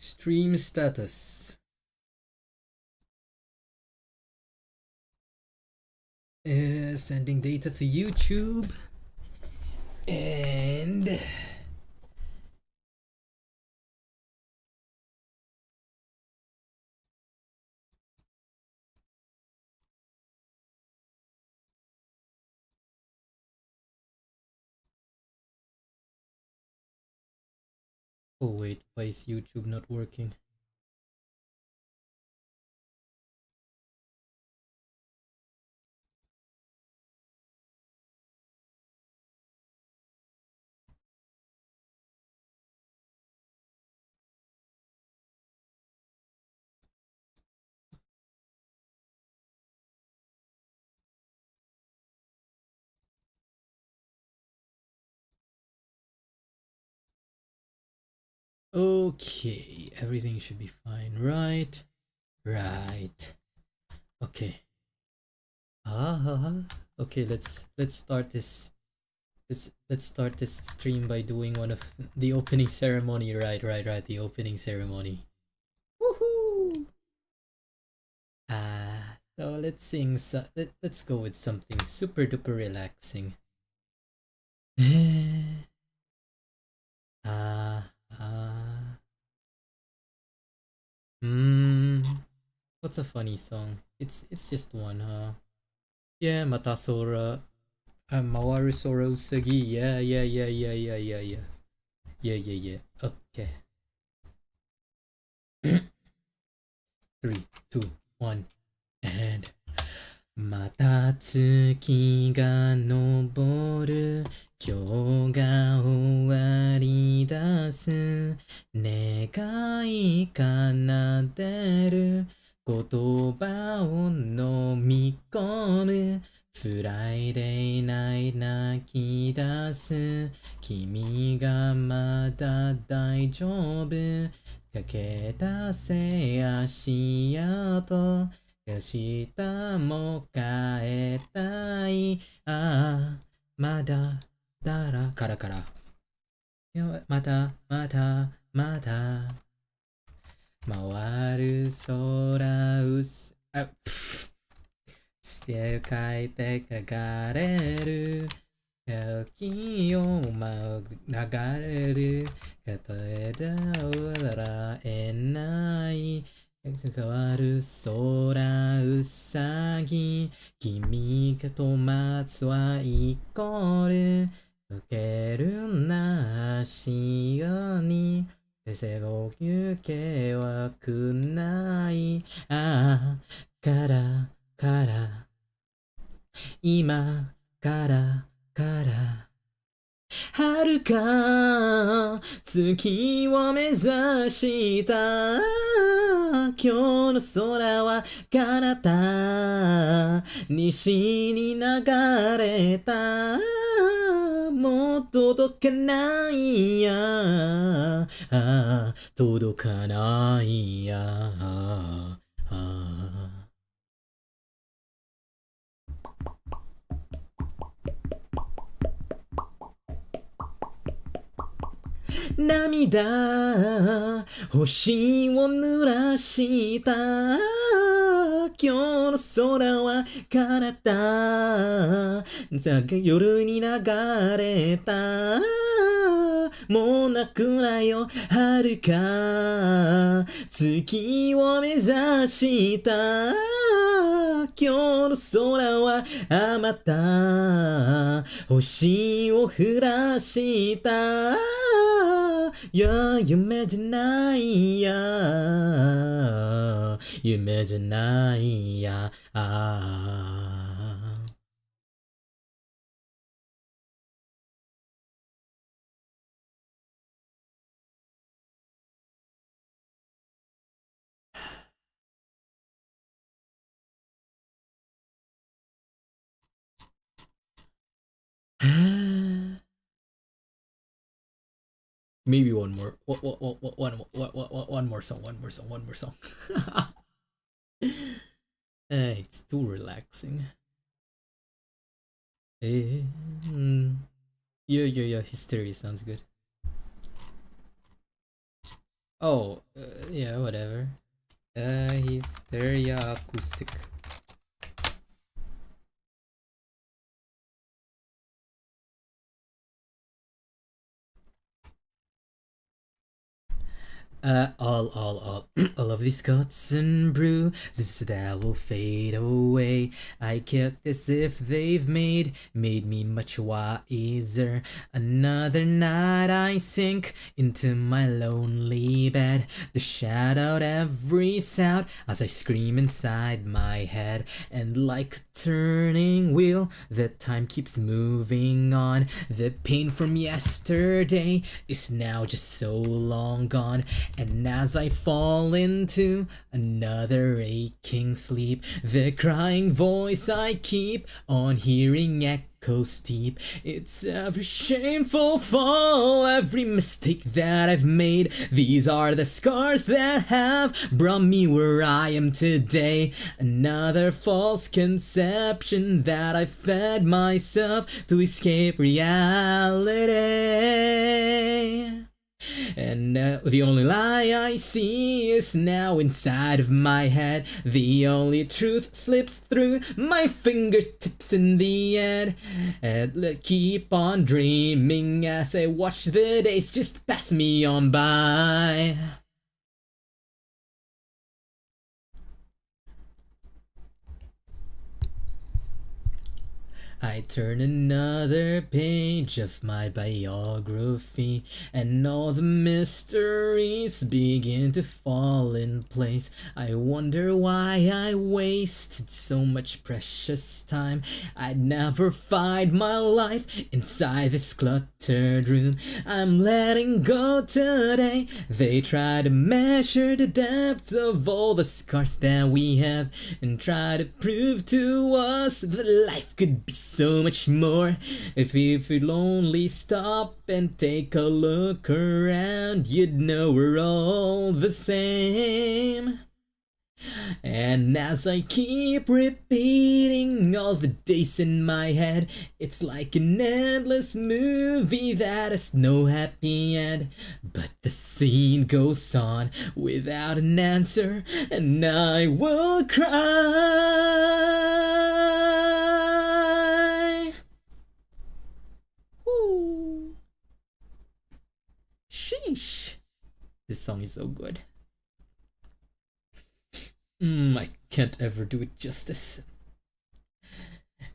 Stream status. Sending data to YouTube. And oh wait, why is YouTube not working? Okay, everything should be fine, right? Right. Okay. Okay, let's start this. Let's start this stream by doing one of the opening ceremony. Right. The opening ceremony. Woohoo! So let's sing. Let's go with something super duper relaxing. Ah, ah. Hmm. What's a funny song? It's just one, huh? Yeah, Matasora. Mawaru Sora Usagi. Yeah. Yeah. Okay. 3, 2, 1, and また月が昇る今日が終わり出す願い奏でる言葉を飲み込むフライデーナイ泣き出す君がまだ大丈夫駆け出せ足跡明日も変えたいああまだだらからまだ回る空うすして書いて流れる時を流れる例えで笑えない変わる空うさぎ君がと松はイコール溶けるな足よに手を行けはくないああから今から遥か月を目指した今日の空は彼方西に流れたもう届かないや届かないや涙星を濡らした今日の空は彼方夜に流れたもう泣くなよ遥か月を目指した今日の空はあまた星を降らしたいや夢じゃないや夢じゃないやMaybe one more. One more song. It's too relaxing. Eh, yeah. History sounds good. Oh, yeah, whatever. Hysteria acoustic. All of these cuts and bruises that will fade away. I kept as if they've made me much wiser. Another night I sink into my lonely bed to shout out every sound as I scream inside my head. And like a turning wheel, the time keeps moving on. The pain from yesterday is now just so long gone. And as I fall into another aching sleep, the crying voice I keep on hearing echoes deep. It's every shameful fall, every mistake that I've made. These are the scars that have brought me where I am today. Another false conception that I fed myself to escape reality. And the only lie I see is now inside of my head. The only truth slips through my fingertips in the end. And keep on dreaming as I watch the days just pass me on by. I turn another page of my biography, and all the mysteries begin to fall in place. I wonder why I wasted so much precious time. I'd never find my life inside this cluttered room. I'm letting go today. They try to measure the depth of all the scars that we have, and try to prove to us that life could be so much more. If you'd only stop and take a look around, you'd know we're all the same. And as I keep repeating all the days in my head, it's like an endless movie that has no happy end. But the scene goes on without an answer, and I will cry. Woo. Sheesh. This song is so good. I can't ever do it justice.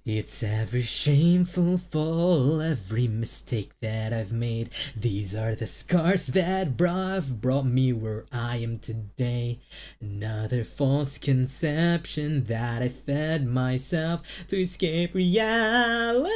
It's every shameful fall, every mistake that I've made. These are the scars that brought me where I am today. Another false conception that I fed myself to escape reality.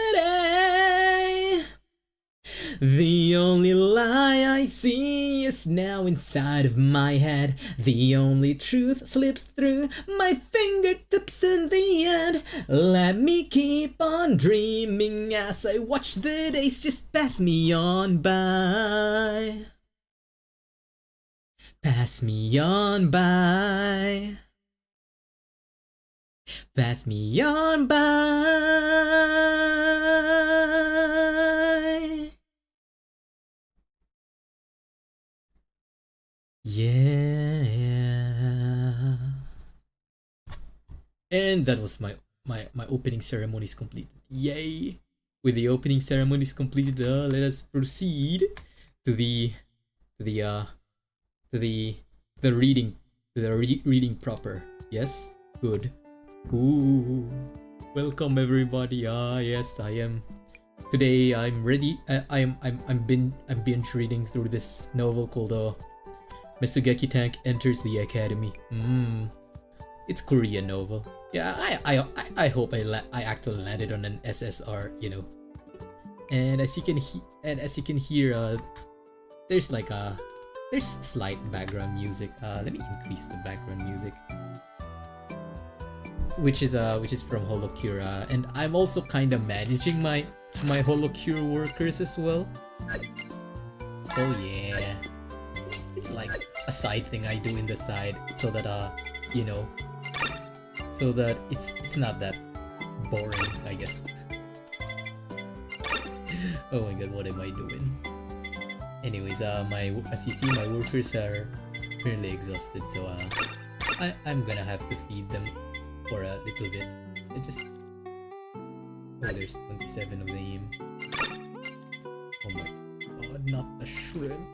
The only lie I see is now inside of my head. The only truth slips through my fingertips in the end. Let me keep on dreaming as I watch the days just pass me on by. Pass me on by. Pass me on by. Yeah. And that was my opening ceremonies completed. Yay! With the opening ceremonies completed, let us proceed to the reading reading proper. Yes, good. Ooh, welcome everybody. Yes, I am. Today I'm ready. I'm binge reading through this novel called Mesugaki Tank Enters the Academy. It's Korean novel. Yeah, I hope I actually landed on an SSR, you know. And as you can hear, there's like there's slight background music. Let me increase the background music, which is from Holocura, and I'm also kind of managing my Holocure workers as well. So yeah, it's like a side thing I do in the side, so that you know, so that it's not that boring, I guess. Oh my god, what am I doing? Anyways, as you see, my workers are eternally exhausted, so I'm gonna have to feed them for a little bit. I just there's 27 of them. Oh my god, not the shrimp.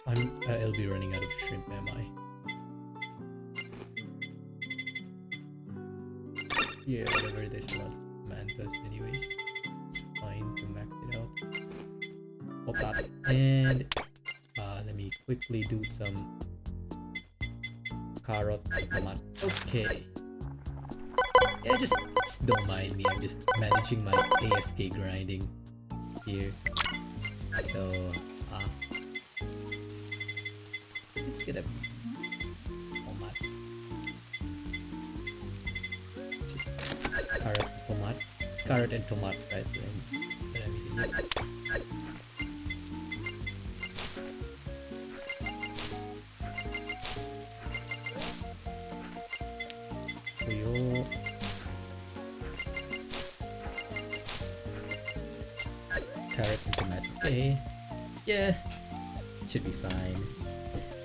I'll be running out of shrimp, am I? Yeah, whatever, there's a lot of mantas anyways. It's fine to max it out. Pop up. And let me quickly do some carrot and tomato. Okay. Yeah, just don't mind me. I'm just managing my AFK grinding here. So it's gonna be tomato. Carrot and tomato. It's carrot and tomato, right? That I'm using here. Puyo. Carrot and tomato. Okay. Yeah. Should be fine.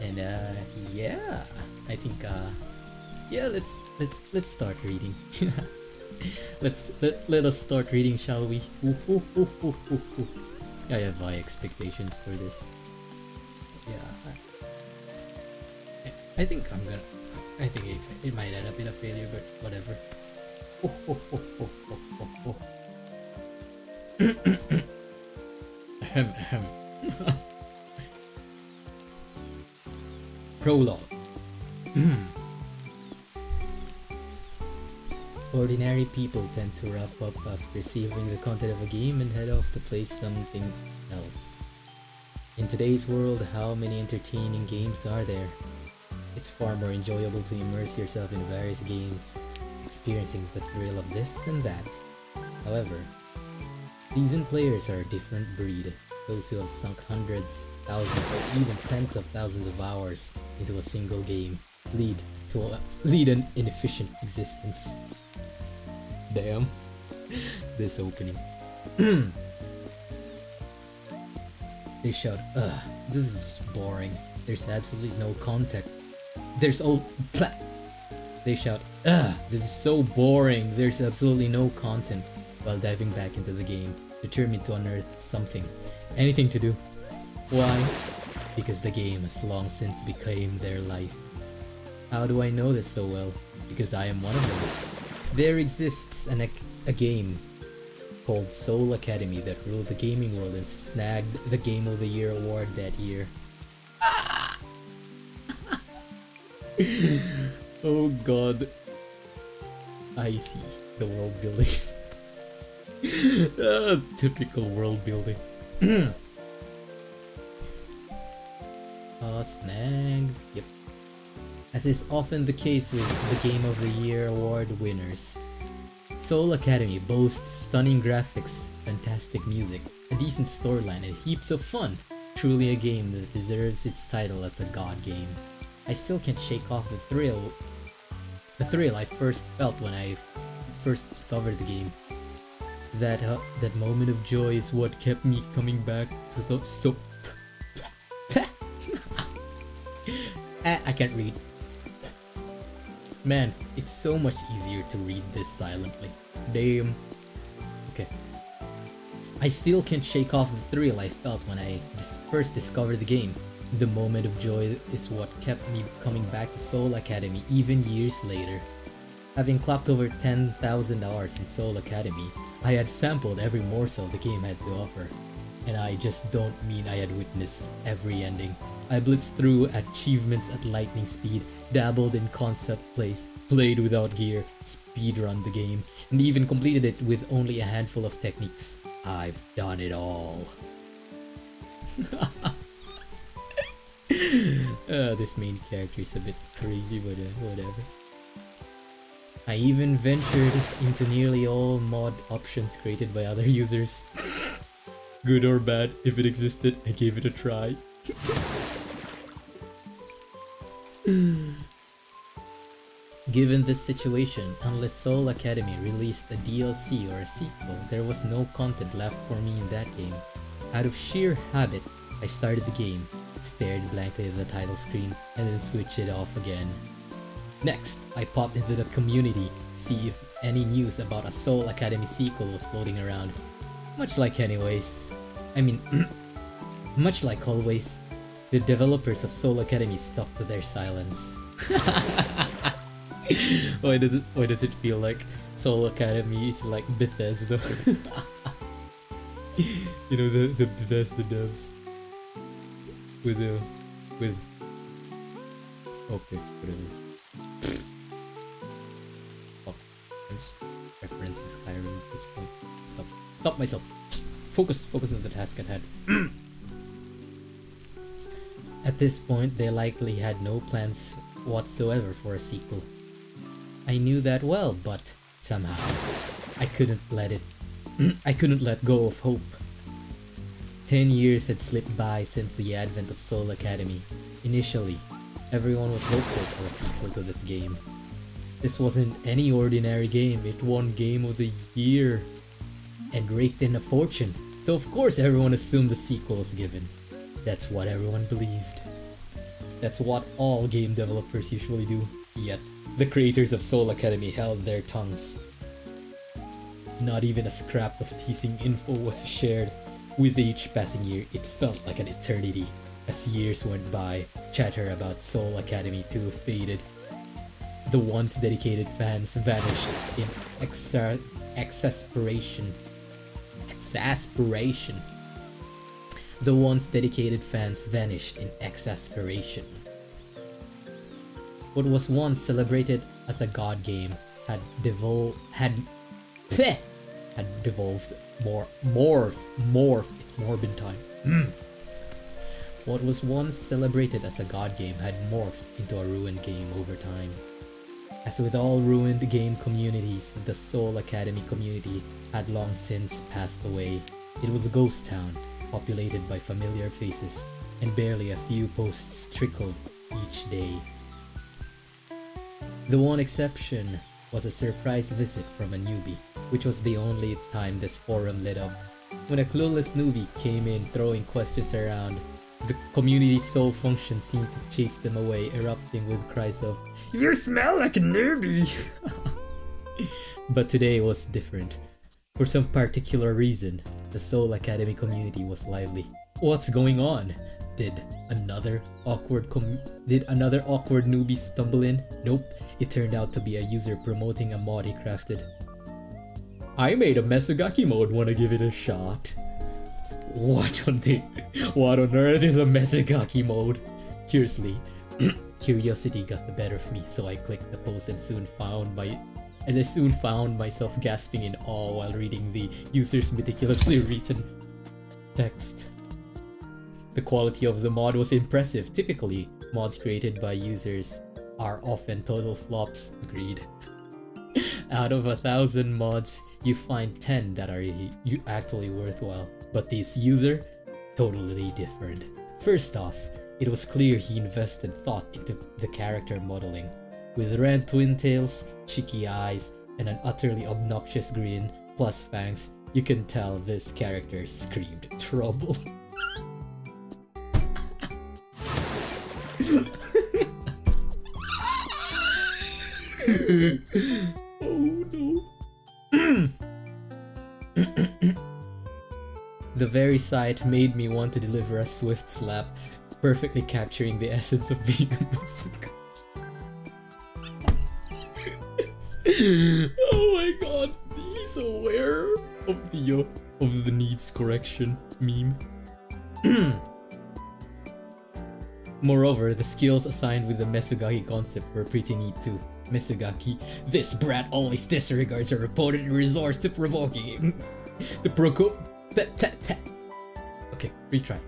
And yeah. I think yeah, let's start reading. Let us start reading, shall we? I have high expectations for this. Yeah. I think it might end up in a failure, but whatever. Ahem, ahem. Prologue. Ordinary people tend to wrap up after receiving the content of a game and head off to play something else. In today's world, how many entertaining games are there? It's far more enjoyable to immerse yourself in various games, experiencing the thrill of this and that. However, seasoned players are a different breed. Those who have sunk hundreds, thousands, or even tens of thousands of hours into a single game lead an inefficient existence. Damn. This opening. They shout, ugh, this is boring. There's absolutely no content. They shout, ugh, this is so boring. There's absolutely no content, while diving back into the game, determined to unearth something. Anything to do. Why? Because the game has long since become their life. How do I know this so well? Because I am one of them. There exists a game called Soul Academy that ruled the gaming world and snagged the Game of the Year award that year. Oh god. I see the world building. Typical world building. Snagged. Yep. As is often the case with the Game of the Year award winners, Soul Academy boasts stunning graphics, fantastic music, a decent storyline, and heaps of fun. Truly a game that deserves its title as a god game. I still can't shake off the thrill I first felt when I first discovered the game. That moment of joy is what kept me coming back to the I can't read. Man, it's so much easier to read this silently. Damn. Okay. I still can't shake off the thrill I felt when I first discovered the game. The moment of joy is what kept me coming back to Soul Academy even years later. Having clocked over 10,000 hours in Soul Academy, I had sampled every morsel the game had to offer. And I just don't mean I had witnessed every ending. I blitzed through achievements at lightning speed, dabbled in concept plays, played without gear, speedrun the game, and even completed it with only a handful of techniques. I've done it all. This main character is a bit crazy, but whatever. I even ventured into nearly all mod options created by other users. Good or bad, if it existed, I gave it a try. Given this situation, unless Soul Academy released a DLC or a sequel, there was no content left for me in that game. Out of sheer habit, I started the game, stared blankly at the title screen, and then switched it off again. Next, I popped into the community to see if any news about a Soul Academy sequel was floating around. Much like much like always, the developers of Soul Academy stuck to their silence. Why does it feel like Soul Academy is like Bethesda? You know, the Bethesda devs with okay, whatever. Oh, I'm just referencing Skyrim at this point. Stop myself. Focus on the task at hand. At this point, they likely had no plans whatsoever for a sequel. I knew that well, but somehow I couldn't let go of hope. 10 years had slipped by since the advent of Soul Academy. Initially, everyone was hopeful for a sequel to this game. This wasn't any ordinary game, it won Game of the Year and raked in a fortune, so of course everyone assumed a sequel was given. That's what everyone believed. That's what all game developers usually do, yet the creators of Soul Academy held their tongues. Not even a scrap of teasing info was shared. With each passing year, it felt like an eternity. As years went by, chatter about Soul Academy 2 faded. The once dedicated fans vanished in exasperation. The once dedicated fans vanished in exasperation. What was once celebrated as a god game had devolved. It's Morbid time. What was once celebrated as a god game had morphed into a ruined game over time. As with all ruined game communities, the Soul Academy community had long since passed away. It was a ghost town, populated by familiar faces, and barely a few posts trickled each day. The one exception was a surprise visit from a newbie, which was the only time this forum lit up. When a clueless newbie came in throwing questions around, the community's sole function seemed to chase them away, erupting with cries of, "You smell like a newbie!" But today was different. For some particular reason, the Soul Academy community was lively. What's going on? Did another awkward newbie stumble in? Nope, it turned out to be a user promoting a mod he crafted. "I made a Mesugaki mode, wanna give it a shot?" What on earth is a Mesugaki mode? Curiosity got the better of me, so I clicked the post and I soon found myself gasping in awe while reading the user's meticulously written text. The quality of the mod was impressive. Typically, mods created by users are often total flops, agreed. Out of 1,000 mods, you find 10 that are actually worthwhile. But this user, totally different. First off, it was clear he invested thought into the character modeling. With red twin tails, cheeky eyes, and an utterly obnoxious grin, plus fangs, you can tell this character screamed trouble. Oh no. The very sight made me want to deliver a swift slap, perfectly capturing the essence of being a Mexican. Oh my god, he's aware of the needs correction meme. Moreover, the skills assigned with the Mesugaki concept were pretty neat too. Mesugaki, this brat always disregards her opponent and resorts to provoking him. Okay, retry.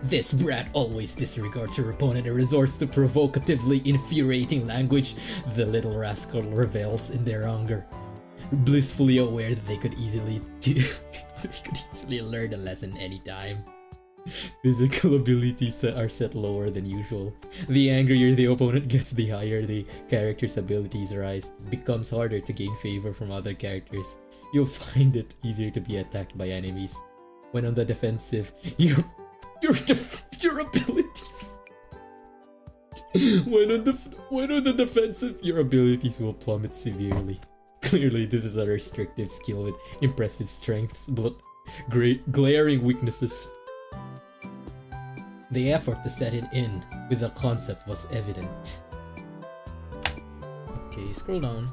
This brat always disregards her opponent and resorts to provocatively infuriating language. The little rascal revels in their anger, blissfully aware that they could easily learn a lesson anytime. Physical abilities are set lower than usual. The angrier the opponent gets, the higher the character's abilities rise. It becomes harder to gain favor from other characters. You'll find it easier to be attacked by enemies. When on the defensive, you're your abilities. When on the defensive, your abilities will plummet severely. Clearly, this is a restrictive skill with impressive strengths, but glaring weaknesses. The effort to set it in with the concept was evident. Okay, scroll down.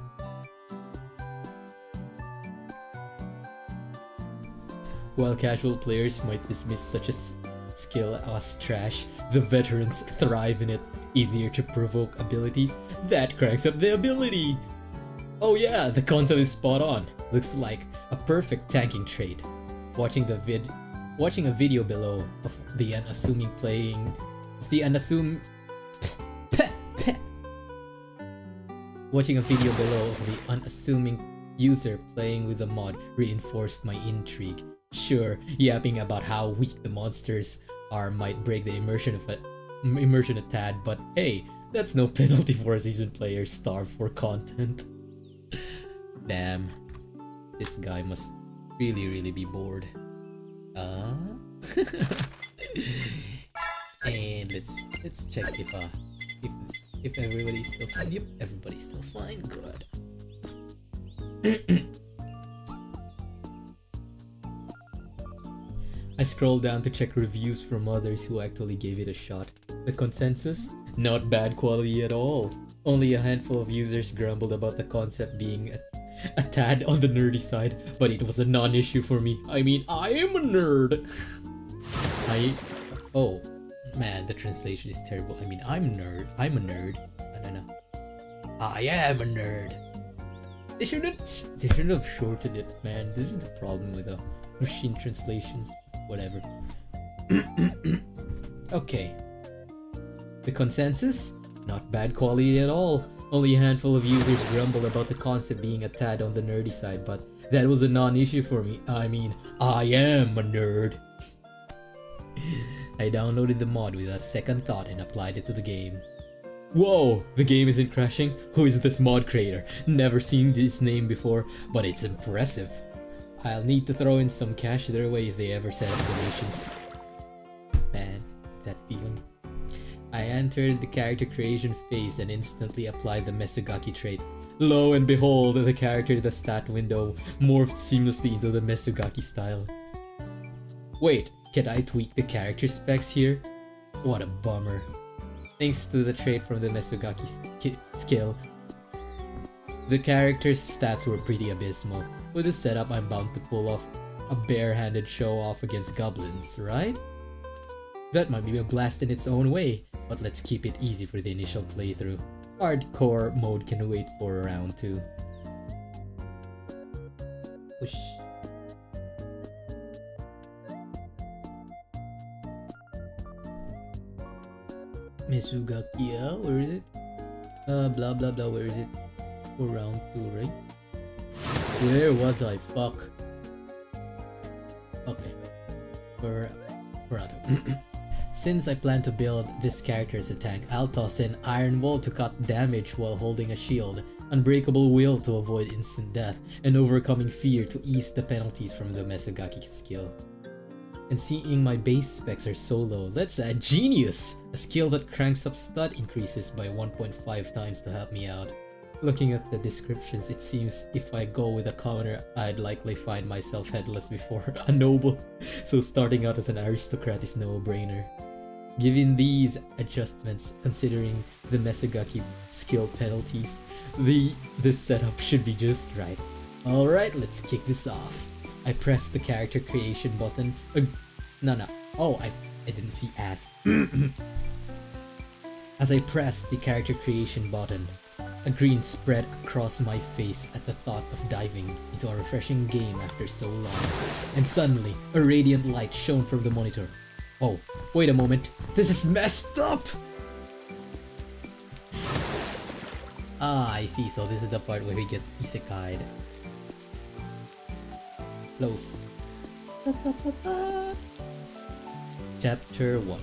While casual players might dismiss such a skill as trash, the veterans thrive in it. Easier to provoke abilities, that cranks up the ability! Oh yeah, the concept is spot on. Looks like a perfect tanking trait. Watching a video below of the unassuming user playing with the mod reinforced my intrigue. Sure, yapping about how weak the monsters are might break the immersion a tad, but hey, that's no penalty for a seasoned player starved for content. Damn, this guy must really be bored. And let's check if everybody's still fine. Yep, everybody's still fine. Good. I scrolled down to check reviews from others who actually gave it a shot. The consensus? Not bad quality at all. Only a handful of users grumbled about the concept being a tad on the nerdy side, but it was a non-issue for me. I mean, I am a nerd! Oh, man, the translation is terrible. I mean, I'm a nerd. No. I am a nerd. They shouldn't have shortened it, man. This is the problem with the machine translations. Whatever. Okay. The consensus? Not bad quality at all. Only a handful of users grumbled about the concept being a tad on the nerdy side, but that was a non-issue for me. I mean, I am a nerd. I downloaded the mod without second thought and applied it to the game. Whoa! The game isn't crashing? Who is this mod creator? Never seen this name before, but it's impressive. I'll need to throw in some cash their way if they ever set up donations. Man, that feeling. I entered the character creation phase and instantly applied the Mesugaki trait. Lo and behold, the character in the stat window morphed seamlessly into the Mesugaki style. Wait, can I tweak the character specs here? What a bummer. Thanks to the trait from the Mesugaki skill, the character's stats were pretty abysmal. With this setup, I'm bound to pull off a bare-handed show-off against goblins, right? That might be a blast in its own way, but let's keep it easy for the initial playthrough. Hardcore mode can wait for round 2. Whoosh. Mesugaki, where is it? Blah blah blah, where is it? For round 2, right? Where was I? Fuck. Okay. For round 2. Since I plan to build this character as a tank, I'll toss in Iron Wall to cut damage while holding a shield, Unbreakable Will to avoid instant death, and Overcoming Fear to ease the penalties from the Mesugaki skill. And seeing my base specs are so low, let's add Genius! A skill that cranks up stat increases by 1.5 times to help me out. Looking at the descriptions, it seems if I go with a commoner, I'd likely find myself headless before a noble, so starting out as an aristocrat is no brainer. Given these adjustments, considering the Mesugaki skill penalties, this setup should be just right. Alright, let's kick this off. I pressed the character creation button. No. Oh, I didn't see ass. As I pressed the character creation button, a grin spread across my face at the thought of diving into a refreshing game after so long. And suddenly, a radiant light shone from the monitor. Oh, wait a moment. This is messed up! Ah, I see. So this is the part where he gets isekai'd. Close. Chapter 1.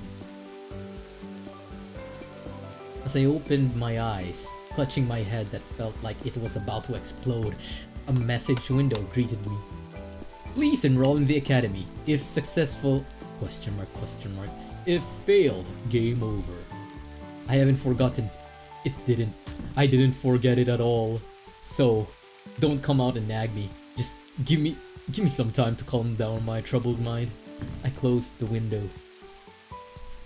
As I opened my eyes, clutching my head that felt like it was about to explode, a message window greeted me. Please enroll in the academy. If successful, Question mark, question mark. If failed, game over. I haven't forgotten. It didn't. I didn't forget it at all. So, don't come out and nag me. Just give me some time to calm down my troubled mind. I closed the window.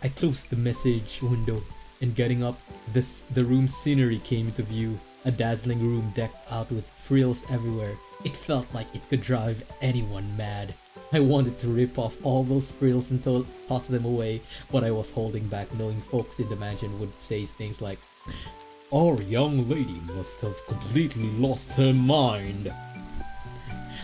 I closed the message window, and getting up, the room's scenery came into view. A dazzling room decked out with frills everywhere. It felt like it could drive anyone mad. I wanted to rip off all those frills and toss them away, but I was holding back, knowing folks in the mansion would say things like, "Our young lady must have completely lost her mind."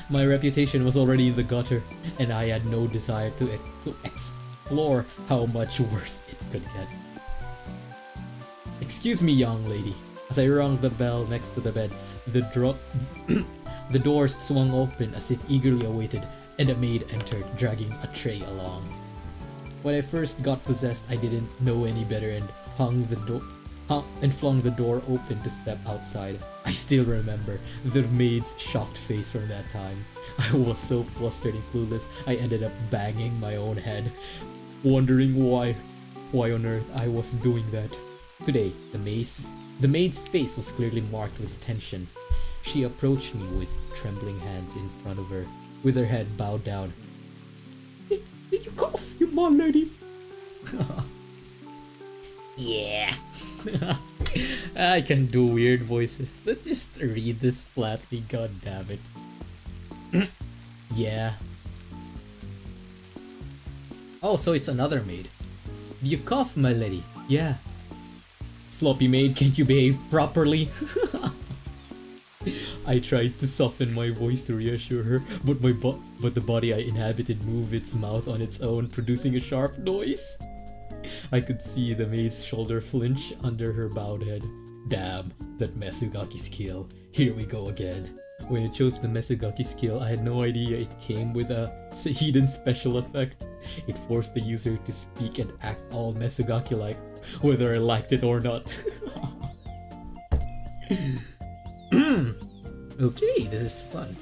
My reputation was already in the gutter, and I had no desire to explore how much worse it could get. "Excuse me, young lady." As I rang the bell next to the bed, the doors swung open as if eagerly awaited, and a maid entered, dragging a tray along. When I first got possessed, I didn't know any better and flung the door open to step outside. I still remember the maid's shocked face from that time. I was so flustered and clueless, I ended up banging my own head, wondering why on earth I was doing that. Today, the maid's face was clearly marked with tension. She approached me with trembling hands in front of her, with her head bowed down. Did you cough, you my lady?" Yeah. I can do weird voices. Let's just read this flatly, god damn it. Yeah. Oh, so it's another maid. "Do you cough, my lady?" "Yeah." "Sloppy maid, can't you behave properly?" I tried to soften my voice to reassure her, but the body I inhabited moved its mouth on its own, producing a sharp noise. I could see the maid's shoulder flinch under her bowed head. Damn, that Mesugaki skill. Here we go again. When I chose the Mesugaki skill, I had no idea it came with a hidden special effect. It forced the user to speak and act all Mesugaki-like, whether I liked it or not. Okay, this is fun.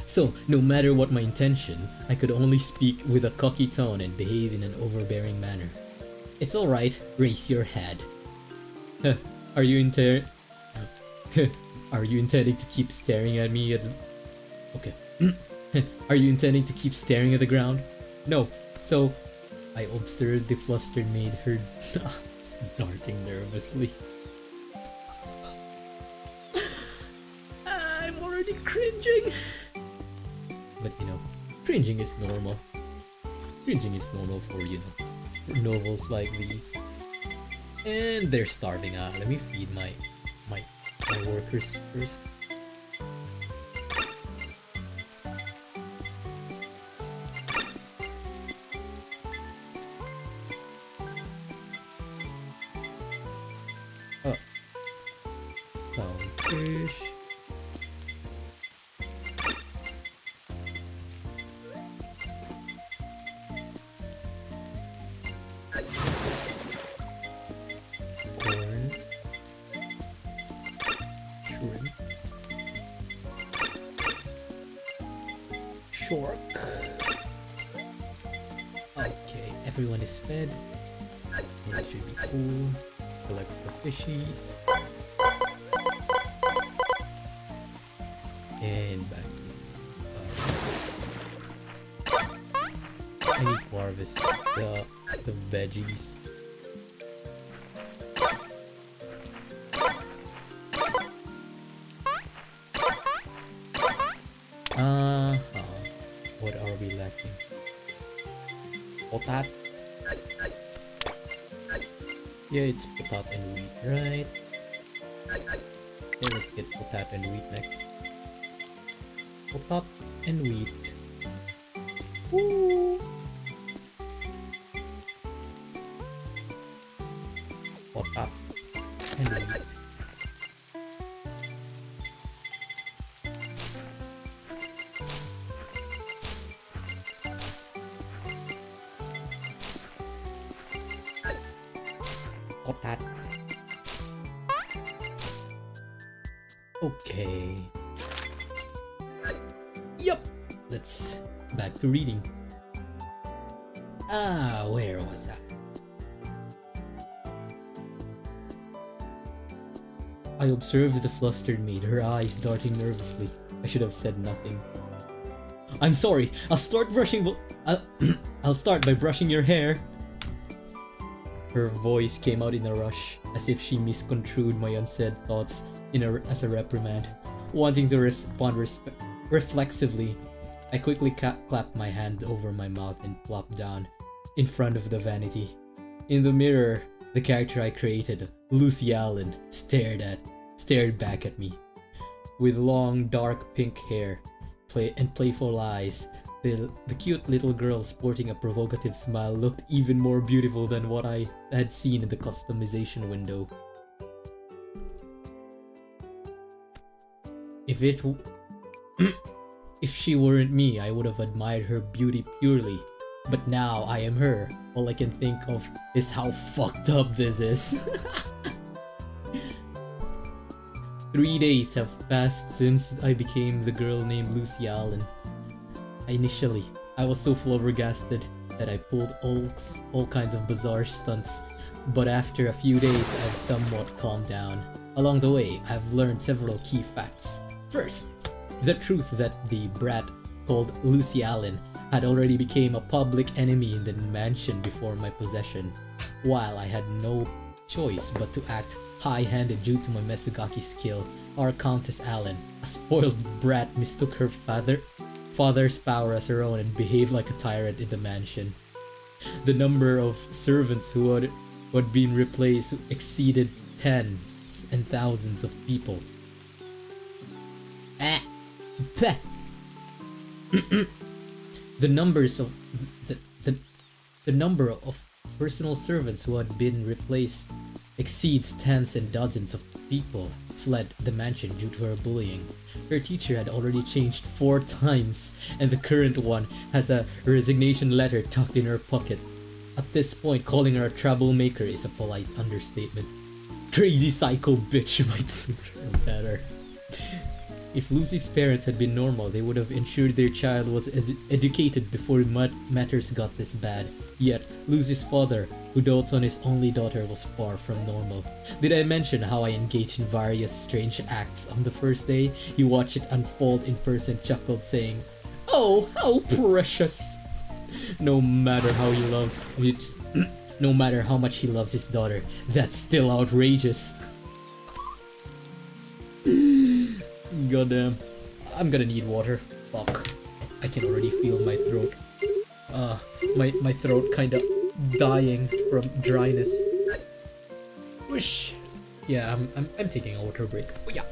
So, no matter what my intention, I could only speak with a cocky tone and behave in an overbearing manner. "It's alright, raise your head." Are you intending to keep staring at me Okay. Are you intending to keep staring at the ground? No. So, I observed the flustered maid, her darting nervously. I'm already cringing. But cringing is normal. Cringing is normal for, for novels like these. And they're starving. Let me feed my workers first. Oh. Fish. Okay, everyone is fed. It should be cool. Collect the fishies. And back to I need to harvest the veggies. What are we lacking? Potat? Yeah, it's potat and wheat, right? Okay, let's get potat and wheat next. Potat and wheat. Woo! Potat and wheat. Potat. Okay. Yup. Let's back to reading. Where was I? I observed the flustered maid, her eyes darting nervously. I should have said nothing. I'm sorry, I'll start by brushing your hair. Her voice came out in a rush, as if she misconstrued my unsaid thoughts as a reprimand. Wanting to respond reflexively, I quickly clapped my hand over my mouth and plopped down in front of the vanity. In the mirror, the character I created, Lucy Allen, stared back at me. With long, dark pink hair and playful eyes, the cute little girl sporting a provocative smile looked even more beautiful than what I had seen in the customization window. If she weren't me, I would have admired her beauty purely. But now I am her. All I can think of is how fucked up this is. 3 days have passed since I became the girl named Lucy Allen. Initially, I was so flabbergasted that I pulled all kinds of bizarre stunts, but after a few days I've somewhat calmed down. Along the way, I've learned several key facts. First, the truth that the brat called Lucy Allen had already become a public enemy in the mansion before my possession, while I had no choice but to act high-handed due to my Mesugaki skill. Our Countess Allen, a spoiled brat, mistook her father's power as her own and behaved like a tyrant in the mansion. The number of servants who had been replaced exceeded tens and thousands of people. The number of personal servants who had been replaced exceeds tens and dozens of people fled the mansion due to her bullying. Her teacher had already changed 4 times, and the current one has a resignation letter tucked in her pocket. At this point, calling her a troublemaker is a polite understatement. Crazy psycho bitch might suit her better. If Lucy's parents had been normal, they would have ensured their child was educated before matters got this bad. Yet, Lucy's father, who dotes on his only daughter, was far from normal. Did I mention how I engaged in various strange acts on the first day? He watched it unfold in person, chuckled, saying, "Oh, how precious!" No matter how much he loves his daughter, that's still outrageous. Goddamn. I'm gonna need water. Fuck. I can already feel my throat. My throat kinda dying from dryness. Whoosh. Yeah, I'm taking a water break. Oh, yeah.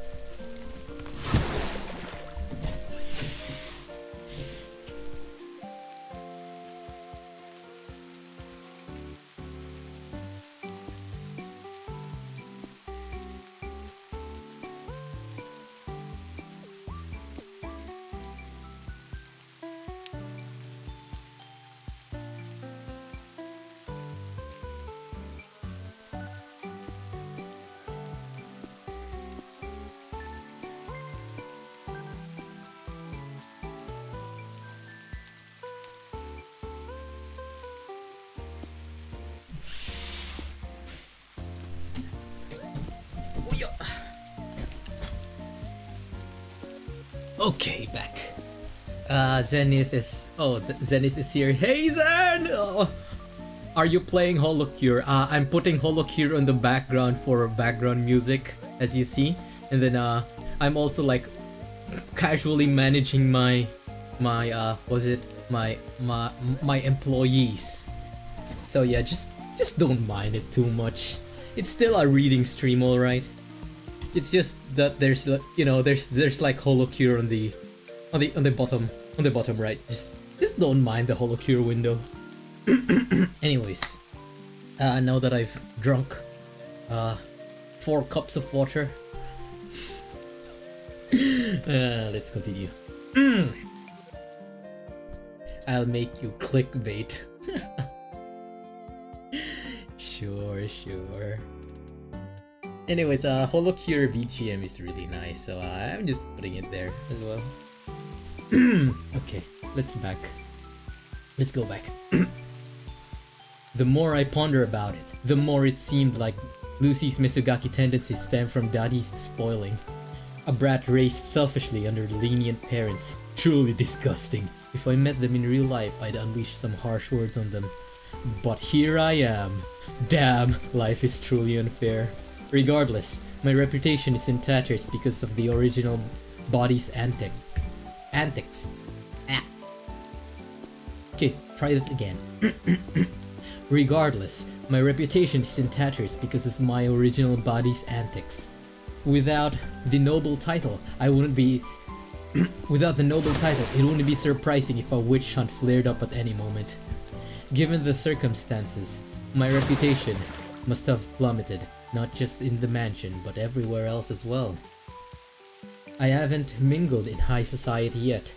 Okay, back. Zenith is here. Hey Zen! Oh, are you playing Holocure? I'm putting Holocure on the background for background music, as you see, and then I'm also like casually managing my employees. So yeah, just don't mind it too much. It's still a reading stream, alright. It's just that there's like Holocure on the bottom right. Just don't mind the Holocure window. Anyways, now that I've drunk 4 cups of water, let's continue. I'll make you clickbait. Sure. Anyways, Holocure BGM is really nice, so I'm just putting it there as well. Okay, let's go back. The more I ponder about it, the more it seemed like Lucy's Mesugaki tendencies stem from daddy's spoiling. A brat raised selfishly under lenient parents. Truly disgusting. If I met them in real life, I'd unleash some harsh words on them. But here I am. Damn, life is truly unfair. Regardless, my reputation is in tatters because of the original body's antics. Ah. Okay, try that again. Regardless, my reputation is in tatters because of my original body's antics. Without the noble title, it wouldn't be surprising if a witch hunt flared up at any moment. Given the circumstances, my reputation must have plummeted, not just in the mansion, but everywhere else as well. I haven't mingled in high society yet,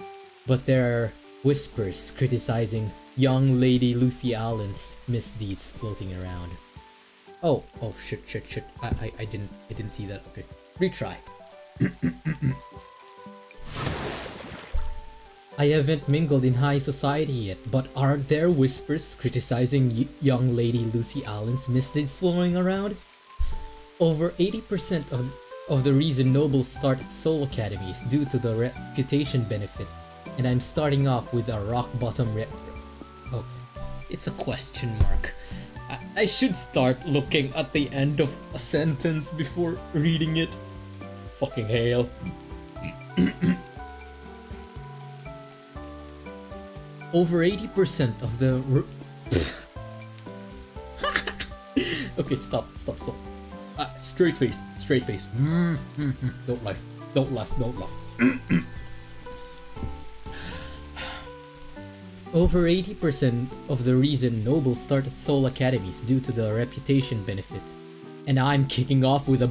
but there are whispers criticizing young Lady Lucy Allen's misdeeds floating around. Oh shit. I didn't see that. Okay, retry. I haven't mingled in high society yet, but aren't there whispers criticizing young Lady Lucy Allen's misdeeds flowing around? Over 80% of the reason nobles start at Soul Academy is due to the reputation benefit, and I'm starting off with a rock bottom okay, it's a question mark. I should start looking at the end of a sentence before reading it. Fucking hell. Over 80% of the okay, stop. Straight face. Don't laugh. Over 80% of the reason nobles start at Soul Academies due to the reputation benefit. And I'm kicking off with a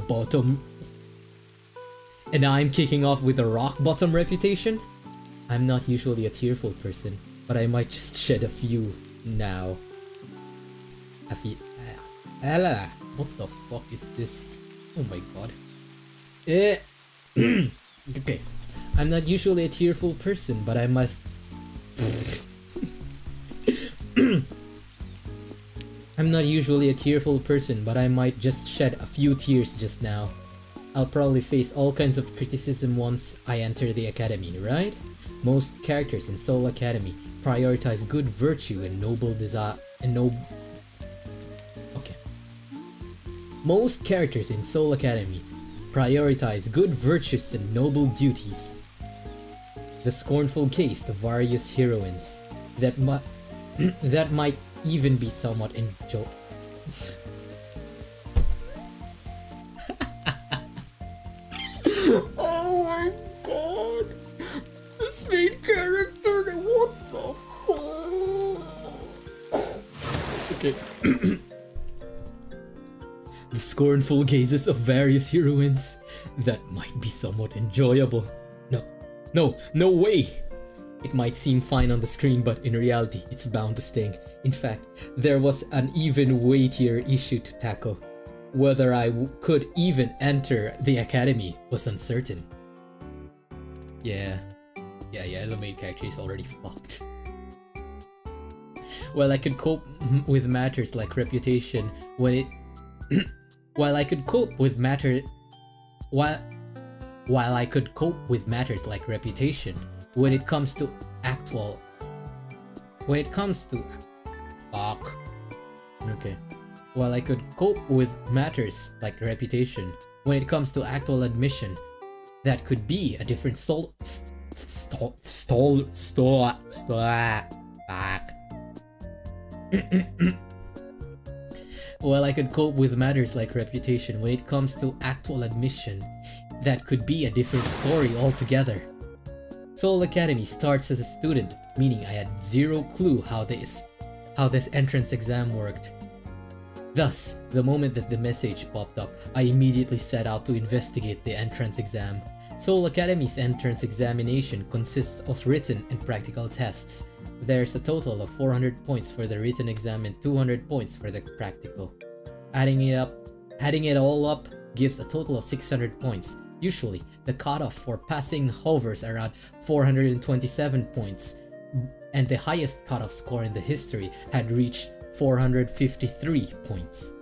rock bottom reputation? I'm not usually a tearful person, but I might just shed a few now. What the fuck is this? Oh my god. Okay. I'm not usually a tearful person, but I must... I'm not usually a tearful person, but I might just shed a few tears just now. I'll probably face all kinds of criticism once I enter the academy, right? Most characters in Soul Academy prioritize good virtue and noble desire Most characters in Soul Academy prioritize good virtues and noble duties. The scornful gaze of various heroines that might even be somewhat Oh my god! This main character, what the fuck? Okay. The scornful gazes of various heroines that might be somewhat enjoyable. No way! It might seem fine on the screen, but in reality, it's bound to sting. In fact, there was an even weightier issue to tackle. Whether I could even enter the academy was uncertain. Yeah, the main character is already fucked. While I could cope with matters like reputation when it... While I could cope with matters like reputation, when it comes to While I could cope with matters like reputation, when it comes to actual admission, that could be a different While I could cope with matters like reputation, when it comes to actual admission, that could be a different story altogether. Soul Academy starts as a student, meaning I had zero clue how this entrance exam worked. Thus, the moment that the message popped up, I immediately set out to investigate the entrance exam. Soul Academy's entrance examination consists of written and practical tests. There's a total of 400 points for the written exam and 200 points for the practical. Adding it all up gives a total of 600 points. Usually, the cutoff for passing hovers around 427 points, and the highest cutoff score in the history had reached 453 points.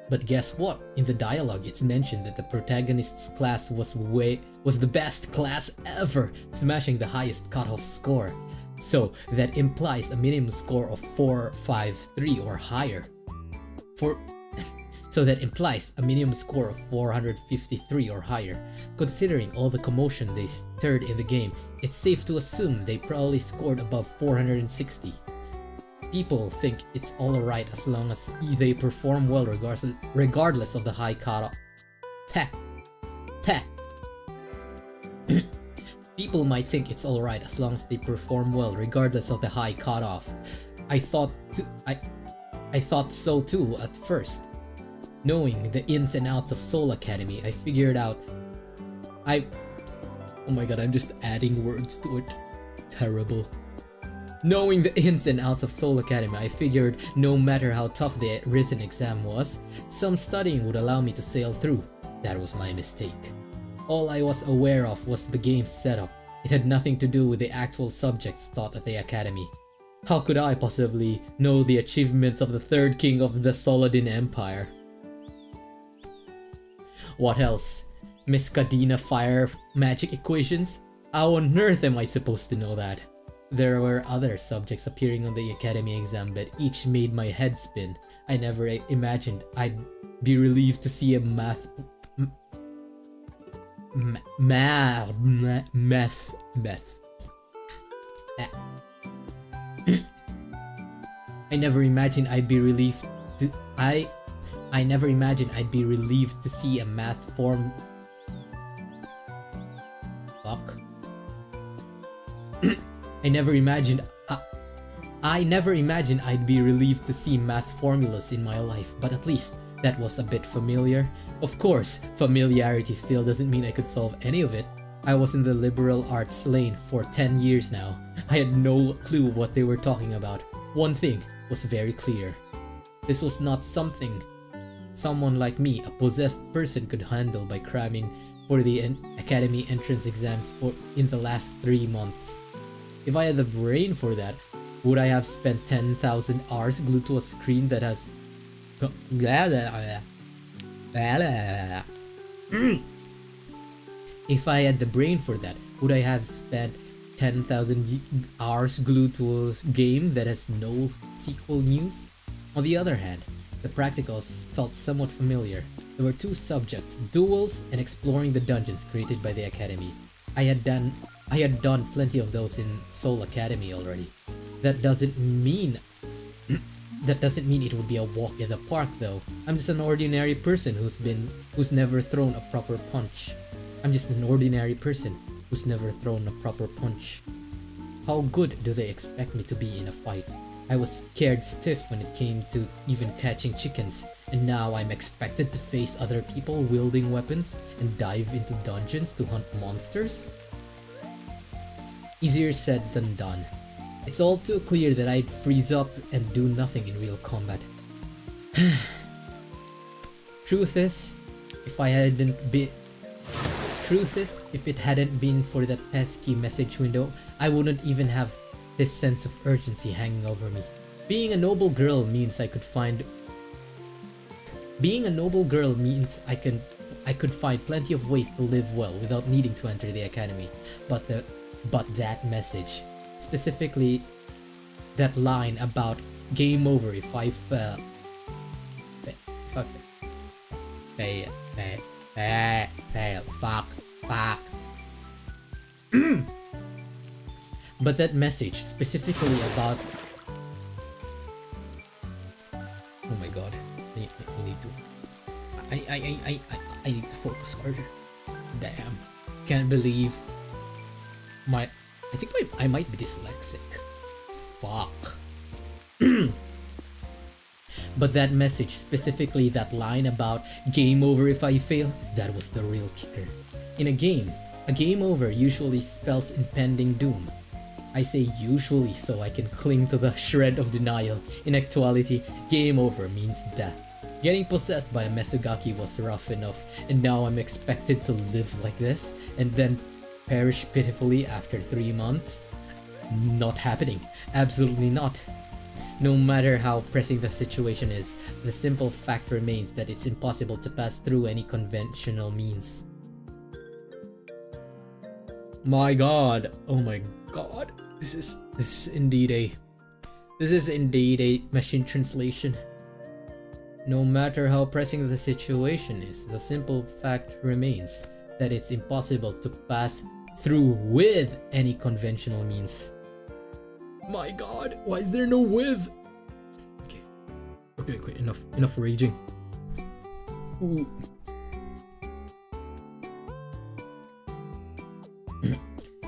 But guess what? In the dialogue, it's mentioned that the protagonist's class was the best class ever, smashing the highest cutoff score. So that implies a minimum score of 453 or higher. So that implies a minimum score of 453 or higher. Considering all the commotion they stirred in the game, it's safe to assume they probably scored above 460. People think it's alright as long as they perform well regardless of the high cutoff. People might think it's alright as long as they perform well regardless of the high cutoff. I thought so too at first. Knowing the ins and outs of Soul Academy, I figured out oh my god, I'm just adding words to it. Terrible. Knowing the ins and outs of Soul Academy, I figured no matter how tough the written exam was, some studying would allow me to sail through. That was my mistake. All I was aware of was the game's setup. It had nothing to do with the actual subjects taught at the academy. How could I possibly know the achievements of the third king of the Solodin Empire? What else? Miss Cadena fire magic equations? How on earth am I supposed to know that? There were other subjects appearing on the academy exam, but each made my head spin. I never imagined I'd be relieved to see a math. I never imagined I'd be relieved to. I never imagined I'd be relieved to see a math form. Fuck. I never imagined I'd be relieved to see math formulas in my life, but at least that was a bit familiar. Of course, familiarity still doesn't mean I could solve any of it. I was in the liberal arts lane for 10 years now. I had no clue what they were talking about. One thing was very clear. This was not something someone like me, a possessed person, could handle by cramming for the academy entrance exam in the last 3 months. If I had the brain for that, would I have spent 10,000 hours glued to a screen that has... If I had the brain for that, would I have spent 10,000 hours glued to a game that has no sequel news? On the other hand, the practicals felt somewhat familiar. There were 2 subjects, duels and exploring the dungeons created by the academy. I had done plenty of those in Soul Academy already. That doesn't mean it would be a walk in the park though. I'm just an ordinary person who's never thrown a proper punch. How good do they expect me to be in a fight? I was scared stiff when it came to even catching chickens, and now I'm expected to face other people wielding weapons and dive into dungeons to hunt monsters? Easier said than done. It's all too clear that I'd freeze up and do nothing in real combat. Truth is, if it hadn't been for that pesky message window, I wouldn't even have this sense of urgency hanging over me. Being a noble girl means I could find plenty of ways to live well without needing to enter the academy. But that message, specifically that line about game over if I fail. Fuck. But that message specifically about... Oh my god, I need to... I need to focus harder. Damn, can't believe I think I might be dyslexic. Fuck. But that message, specifically that line about game over if I fail, that was the real kicker. In a game over usually spells impending doom. I say usually so I can cling to the shred of denial. In actuality, game over means death. Getting possessed by a Mesugaki was rough enough, and now I'm expected to live like this, and then perish pitifully after 3 months? Not happening. Absolutely not. No matter how pressing the situation is, the simple fact remains that it's impossible to pass through any conventional means. My god. Oh my god. This is indeed a machine translation. No matter how pressing the situation is, the simple fact remains that it's impossible to pass through with any conventional means. My god, why is there no with? Okay, enough raging. Ooh.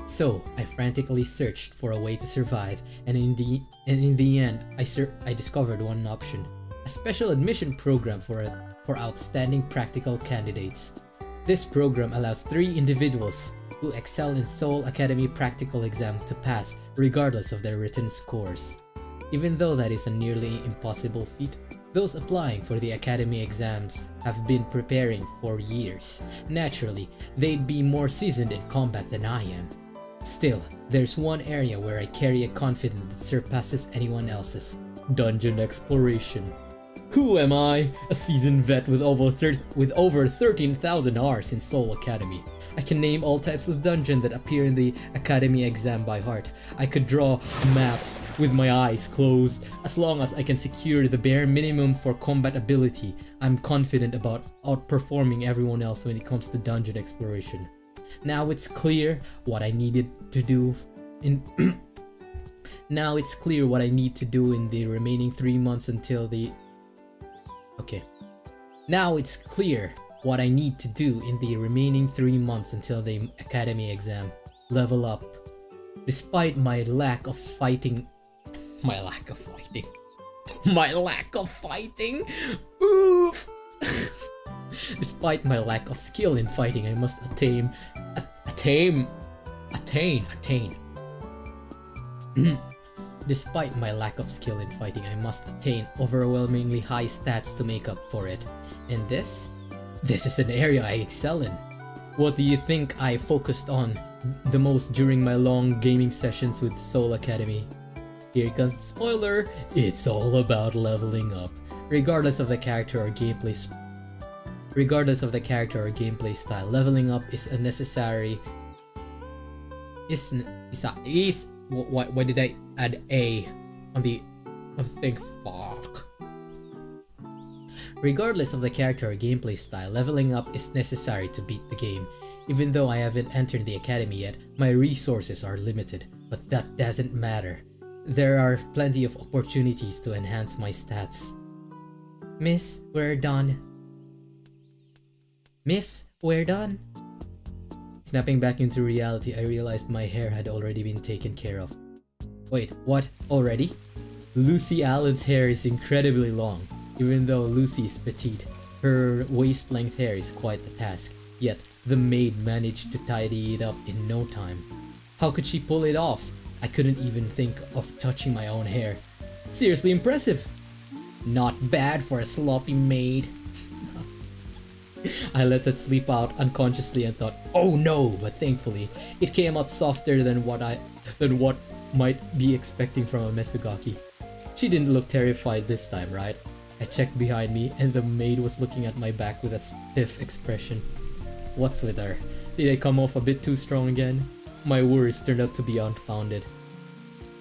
So I frantically searched for a way to survive, and in the end, I discovered one option: a special admission program for outstanding practical candidates. This program allows 3 individuals who excel in Seoul Academy practical exam to pass regardless of their written scores. Even though that is a nearly impossible feat, those applying for the academy exams have been preparing for years. Naturally, they'd be more seasoned in combat than I am. Still, there's one area where I carry a confidence that surpasses anyone else's: dungeon exploration. Who am I? A seasoned vet with over 13,000 hours in Seoul Academy. I can name all types of dungeon that appear in the academy exam by heart. I could draw maps with my eyes closed. As long as I can secure the bare minimum for combat ability, I'm confident about outperforming everyone else when it comes to dungeon exploration. Now it's clear what I needed to do in Now it's clear what I need to do in the remaining 3 months until the Now it's clear what I need to do in the remaining 3 months until the academy exam. Level up. Despite my lack of fighting. Oof! Despite my lack of skill in fighting, I must attain. Despite my lack of skill in fighting, I must attain overwhelmingly high stats to make up for it. And this is an area I excel in. What do you think I focused on the most during my long gaming sessions with Seoul Academy? Here comes the spoiler. It's all about leveling up. Regardless of the character or gameplay style, leveling up is a necessary. Why did I add A on the thing? Fuck. Regardless of the character or gameplay style, leveling up is necessary to beat the game. Even though I haven't entered the academy yet, my resources are limited, but that doesn't matter. There are plenty of opportunities to enhance my stats. Miss, we're done. Snapping back into reality, I realized my hair had already been taken care of. Wait, what? Already? Lucy Allen's hair is incredibly long. Even though Lucy is petite, her waist-length hair is quite the task. Yet, the maid managed to tidy it up in no time. How could she pull it off? I couldn't even think of touching my own hair. Seriously impressive! Not bad for a sloppy maid. I let that slip out unconsciously and thought, oh no, but thankfully, it came out softer than what might be expecting from a Mesugaki. She didn't look terrified this time, right? I checked behind me and the maid was looking at my back with a stiff expression. What's with her? Did I come off a bit too strong again? My worries turned out to be unfounded.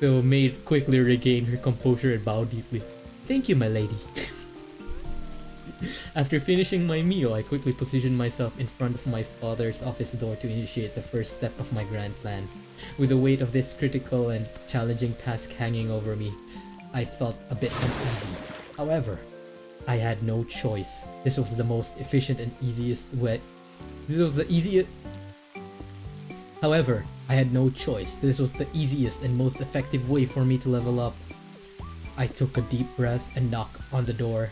The maid quickly regained her composure and bowed deeply. Thank you, my lady. After finishing my meal, I quickly positioned myself in front of my father's office door to initiate the first step of my grand plan. With the weight of this critical and challenging task hanging over me, I felt a bit uneasy. However, I had no choice. This was the most efficient and easiest way. However, I had no choice. This was the easiest and most effective way for me to level up. I took a deep breath and knocked on the door.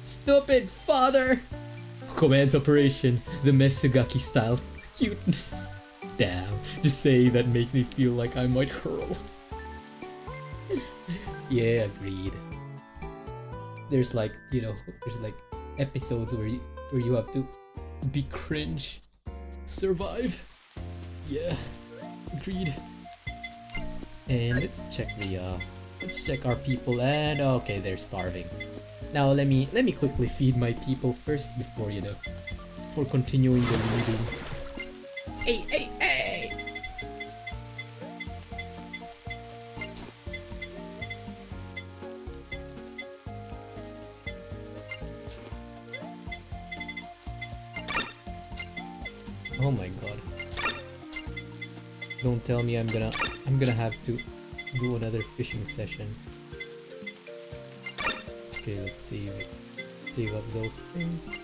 Stupid father! Commands operation, the Mesugaki style. Cuteness. Damn, just saying that makes me feel like I might hurl. Yeah, agreed. There's like, episodes where you have to be cringe to survive. Yeah, agreed. And let's check our people, and okay, they're starving. Now let me quickly feed my people first before before continuing the reading. Hey, hey, hey! Oh my god. Don't tell me I'm gonna have to do another fishing session. Okay, let's save up those things.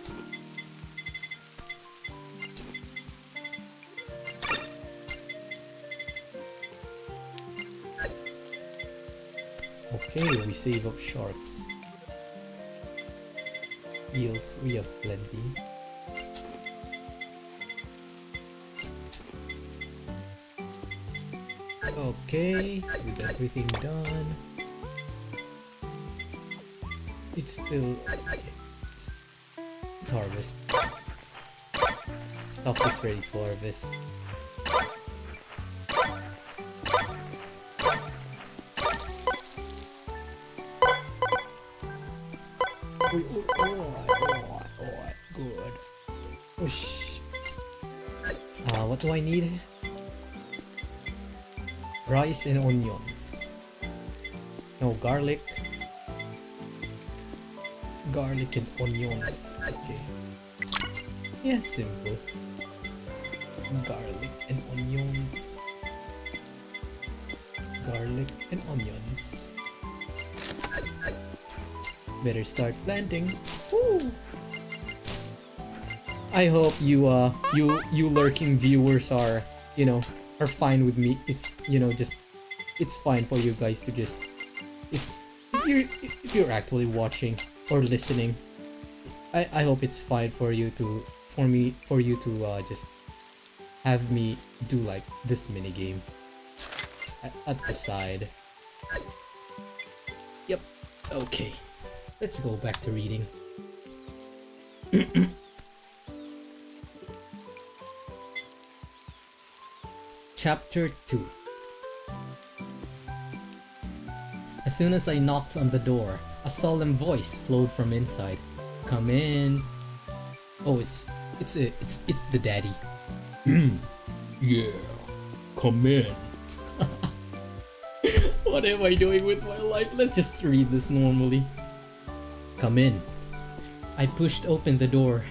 Okay, we save up sharks. Eels, we have plenty. Okay, with everything done. It's still okay. It's harvest. Stuff is ready to harvest. Alright, good. Whoosh. What do I need? Rice and onions. No, garlic. Garlic and onions. Okay. Yeah, simple. Garlic and onions. Garlic and onions. Better start planting. Woo! I hope you lurking viewers are fine with me. It's fine for you guys to just if you're actually watching or listening. I hope it's fine for you to just have me do like this mini game at the side. Yep. Okay. Let's go back to reading. Chapter 2. As soon as I knocked on the door, a solemn voice flowed from inside. Come in. Oh, it's the daddy. Yeah, come in. What am I doing with my life? Let's just read this normally. Come in. I pushed open the door.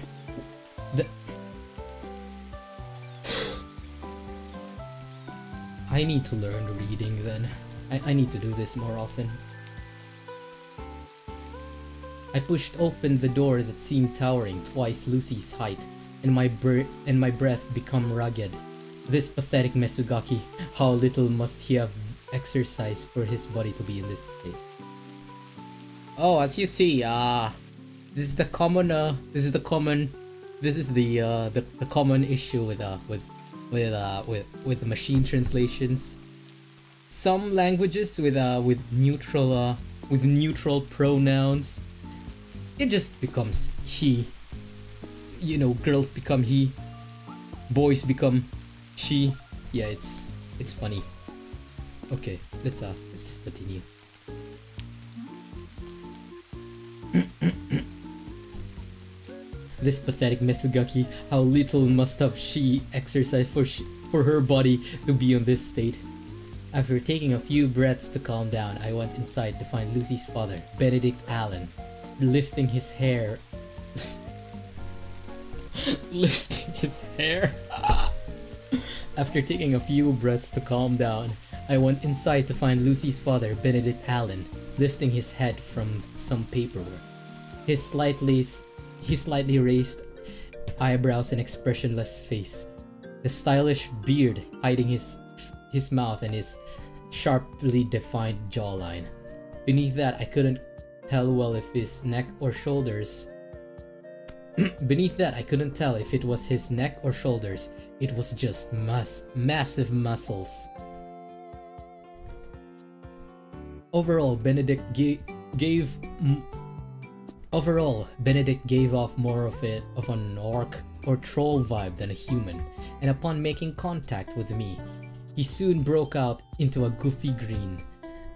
I need to learn reading then. I need to do this more often. I pushed open the door that seemed towering twice Lucy's height, and my breath become rugged. This pathetic Mesugaki, how little must he have exercised for his body to be in this state. Oh, as you see, this is the common issue with the machine translations. Some languages with neutral pronouns, it just becomes he. Girls become he, boys become she. Yeah, it's funny. Okay, let's just continue. This pathetic Mesugaki, how little must have she exercised for her body to be in this state. After taking a few breaths to calm down, I went inside to find Lucy's father, Benedict Allen, lifting his hair. After taking a few breaths to calm down, I went inside to find Lucy's father, Benedict Allen, lifting his head from some paperwork. His slightly raised eyebrows and expressionless face, the stylish beard hiding his mouth and his sharply defined jawline. Beneath that, I couldn't tell well if his neck or shoulders. Beneath that, I couldn't tell if it was his neck or shoulders. It was just massive muscles. Overall, Benedict gave off more of an orc or troll vibe than a human, and upon making contact with me, He soon broke out into a goofy grin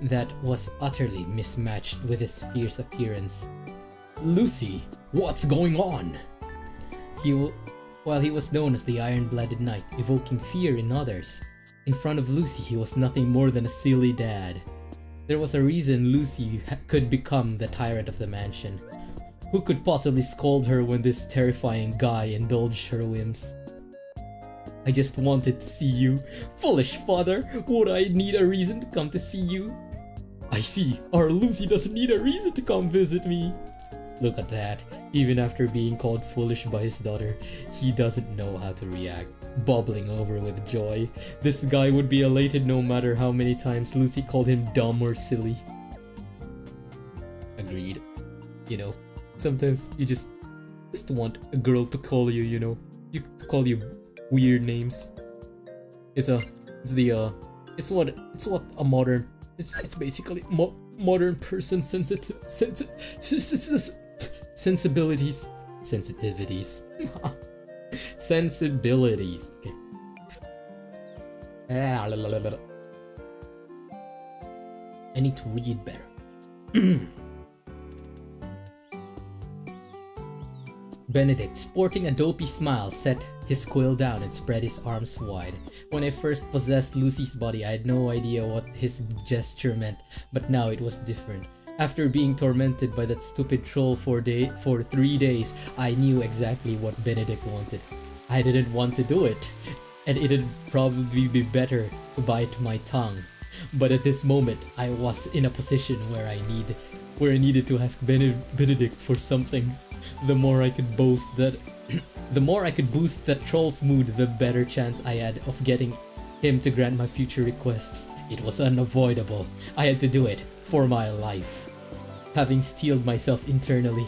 that was utterly mismatched with his fierce appearance. "Lucy, what's going on?" While he was known as the Iron-Blooded Knight, evoking fear in others, in front of Lucy he was nothing more than a silly dad. There was a reason Lucy could become the tyrant of the mansion. Who could possibly scold her when this terrifying guy indulged her whims? "I just wanted to see you. Foolish father, would I need a reason to come to see you?" "I see, our Lucy doesn't need a reason to come visit me." Look at that. Even after being called foolish by his daughter, he doesn't know how to react, bubbling over with joy. This guy would be elated no matter how many times Lucy called him dumb or silly. Agreed. You know, sometimes you just want a girl to call you, you know, call you weird names. It's what a modern, it's basically modern person sensitivities. Sensibilities. Okay. I need to read better. Benedict, sporting a dopey smile, set his quill down and spread his arms wide. When I first possessed Lucy's body, I had no idea what his gesture meant, but now it was different. After being tormented by that stupid troll for 3 days, I knew exactly what Benedict wanted. I didn't want to do it, and it'd probably be better to bite my tongue. But at this moment, I was in a position where I needed to ask Benedict for something. The more I could boost that troll's mood, the better chance I had of getting him to grant my future requests. It was unavoidable. I had to do it for my life. Having steeled myself internally,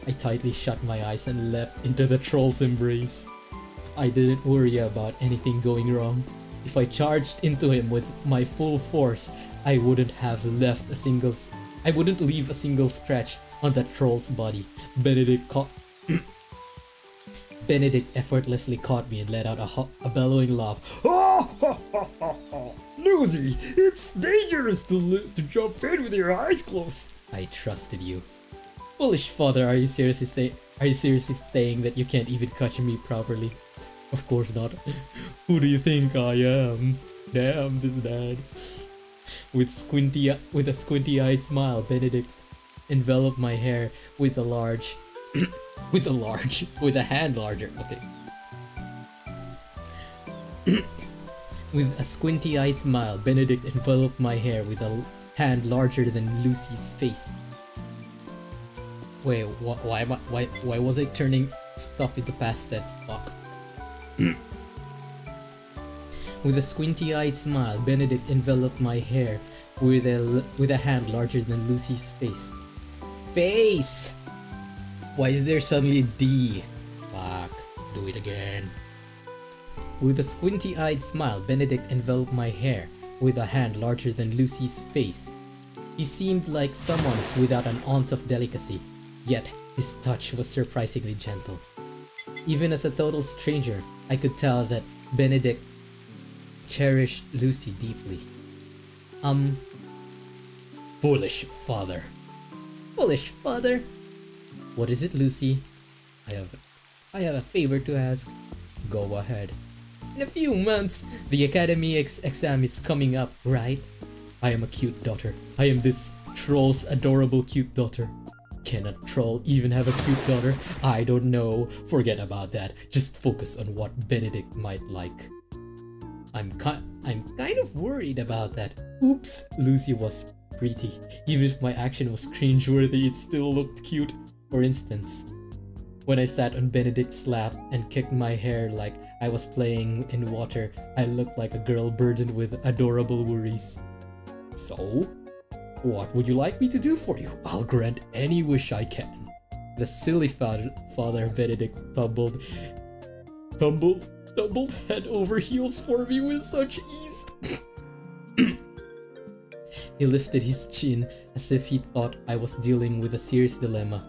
I tightly shut my eyes and leapt into the troll's embrace. I didn't worry about anything going wrong. If I charged into him with my full force, I wouldn't leave a single scratch on that troll's body. Benedict effortlessly caught me and let out a bellowing laugh. "Lucy, it's dangerous to jump in with your eyes closed." "I trusted you." "Foolish father, are you seriously saying that you can't even catch me properly?" "Of course not. Who do you think I am? Damn this dad." With a squinty-eyed smile, Benedict enveloped my hair with a hand larger. Okay. With a squinty-eyed smile, Benedict enveloped my hair with a hand larger than Lucy's face. Wait, why was I turning stuff into past tense? Fuck. With a squinty-eyed smile, Benedict enveloped my hair with a hand larger than Lucy's face. Face! Why is there suddenly a D? Fuck. Do it again. With a squinty-eyed smile, Benedict enveloped my hair with a hand larger than Lucy's face. He seemed like someone without an ounce of delicacy, yet his touch was surprisingly gentle. Even as a total stranger, I could tell that Benedict cherished Lucy deeply. Foolish father. Foolish father? What is it, Lucy? I have a favor to ask. Go ahead. In a few months, the academy exam is coming up, right? I am a cute daughter. I am this troll's adorable cute daughter. Can a troll even have a cute daughter? I don't know. Forget about that. Just focus on what Benedict might like. I'm kind of worried about that. Oops, Lucy was pretty. Even if my action was cringeworthy, it still looked cute. For instance, when I sat on Benedict's lap and kicked my hair like I was playing in water, I looked like a girl burdened with adorable worries. So, what would you like me to do for you? I'll grant any wish I can. The silly father Benedict tumbled head over heels for me with such ease. He lifted his chin as if he thought I was dealing with a serious dilemma,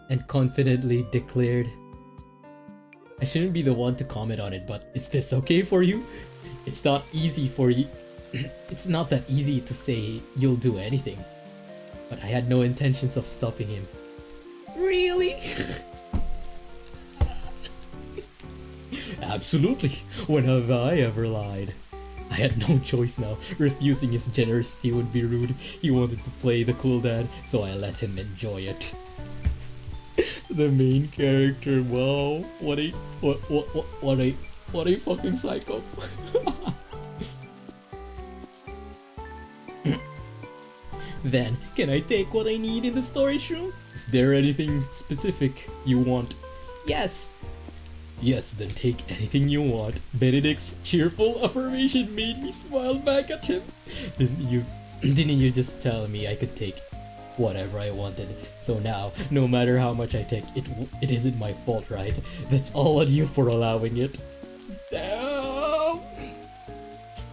and confidently declared, I shouldn't be the one to comment on it, but is this okay for you? It's not easy for you. It's not that easy to say you'll do anything. But I had no intentions of stopping him. Really? Absolutely. When have I ever lied? I had no choice now. Refusing his generosity would be rude. He wanted to play the cool dad, so I let him enjoy it. The main character, wow. What a fucking psycho. Then, can I take what I need in the storage room? Is there anything specific you want? Yes. Yes, then take anything you want. Benedict's cheerful affirmation made me smile back at him. Didn't you just tell me I could take whatever I wanted? So now, no matter how much I take, it isn't my fault, right? That's all on you for allowing it. Damn!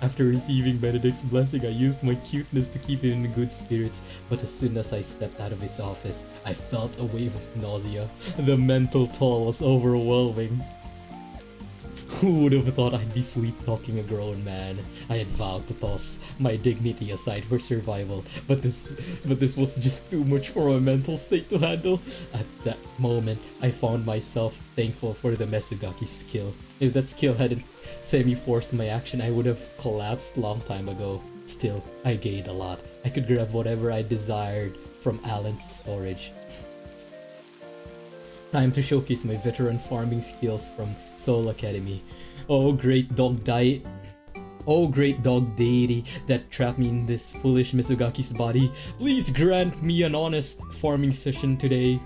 After receiving Benedict's blessing, I used my cuteness to keep him in good spirits, but as soon as I stepped out of his office, I felt a wave of nausea. The mental toll was overwhelming. Who would have thought I'd be sweet-talking a grown man? I had vowed to toss my dignity aside for survival, but this was just too much for my mental state to handle. At that moment, I found myself thankful for the Mesugaki skill. If that skill hadn't semi-forced my action, I would have collapsed long time ago. Still, I gained a lot. I could grab whatever I desired from Alan's storage. Time to showcase my veteran farming skills from Soul Academy. Oh great dog deity that trapped me in this foolish Mesugaki's body, please grant me an honest farming session today.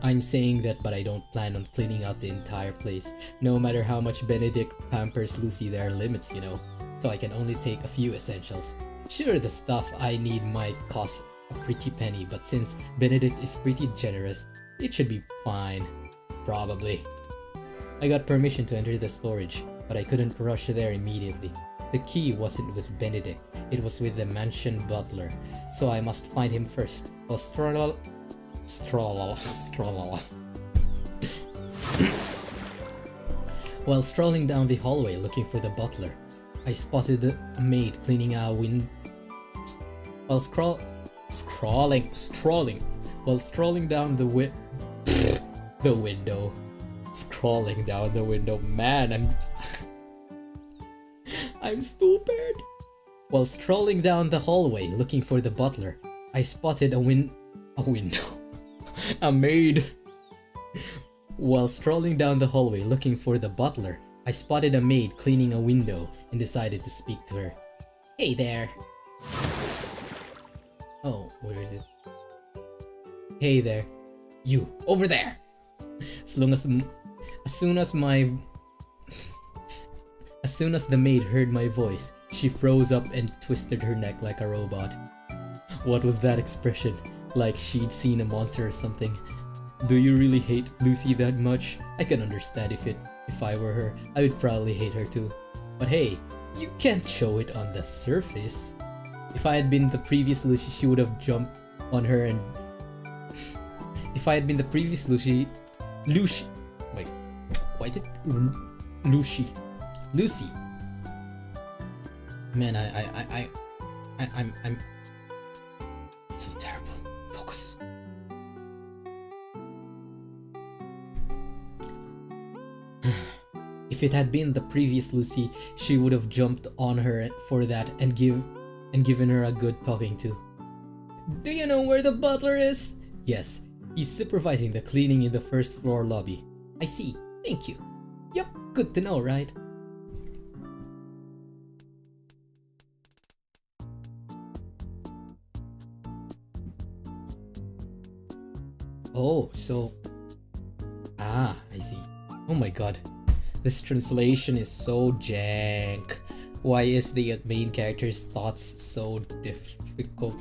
I'm saying that, but I don't plan on cleaning out the entire place. No matter how much Benedict pampers Lucy, there are limits, you know. So I can only take a few essentials. Sure, the stuff I need might cost a pretty penny, but since Benedict is pretty generous, it should be fine. Probably. I got permission to enter the storage, but I couldn't rush there immediately. The key wasn't with Benedict, it was with the mansion butler, so I must find him first. While While strolling down the hallway looking for the butler, I spotted a maid cleaning a window. While strolling down the window, man, I'm stupid. While strolling down the hallway looking for the butler, I spotted a window. A maid. While strolling down the hallway looking for the butler, I spotted a maid cleaning a window and decided to speak to her. Hey there. Oh, where is it? Hey there. You, over there! As soon as the maid heard my voice, she froze up and twisted her neck like a robot. What was that expression? Like she'd seen a monster or something. Do you really hate Lucy that much? I can understand if I were her, I would probably hate her too. But hey, you can't show it on the surface. If I had been the previous Lucy, she would have jumped on her and... If I had been the previous Lucy... Wait, why did... Lucy. Man, I'm so terrible. Focus. If it had been the previous Lucy, she would have jumped on her for that and given her a good talking to. Do you know where the butler is? Yes, he's supervising the cleaning in the first floor lobby. I see, thank you. Yup, good to know, right? Oh, so... I see. Oh my god. This translation is so jank. Why is the main character's thoughts so difficult?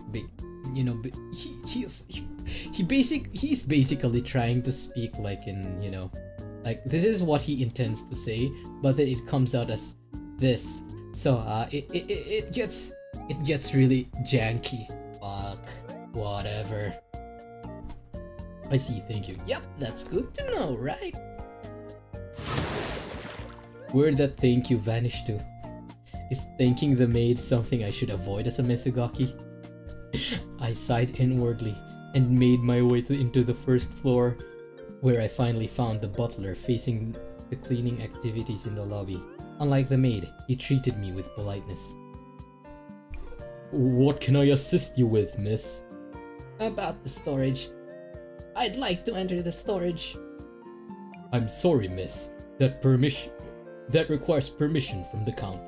He's basically trying to speak like in, you know, like this is what he intends to say, but then it comes out as this. So it gets really janky. Fuck. Whatever. I see, thank you. Yep, that's good to know, right? Where'd that thank you vanish to? Is thanking the maid something I should avoid as a Mesugaki? I sighed inwardly and made my way into the first floor, where I finally found the butler facing the cleaning activities in the lobby. Unlike the maid, he treated me with politeness. What can I assist you with, miss? About the storage. I'd like to enter the storage. I'm sorry, miss. That requires permission from the count.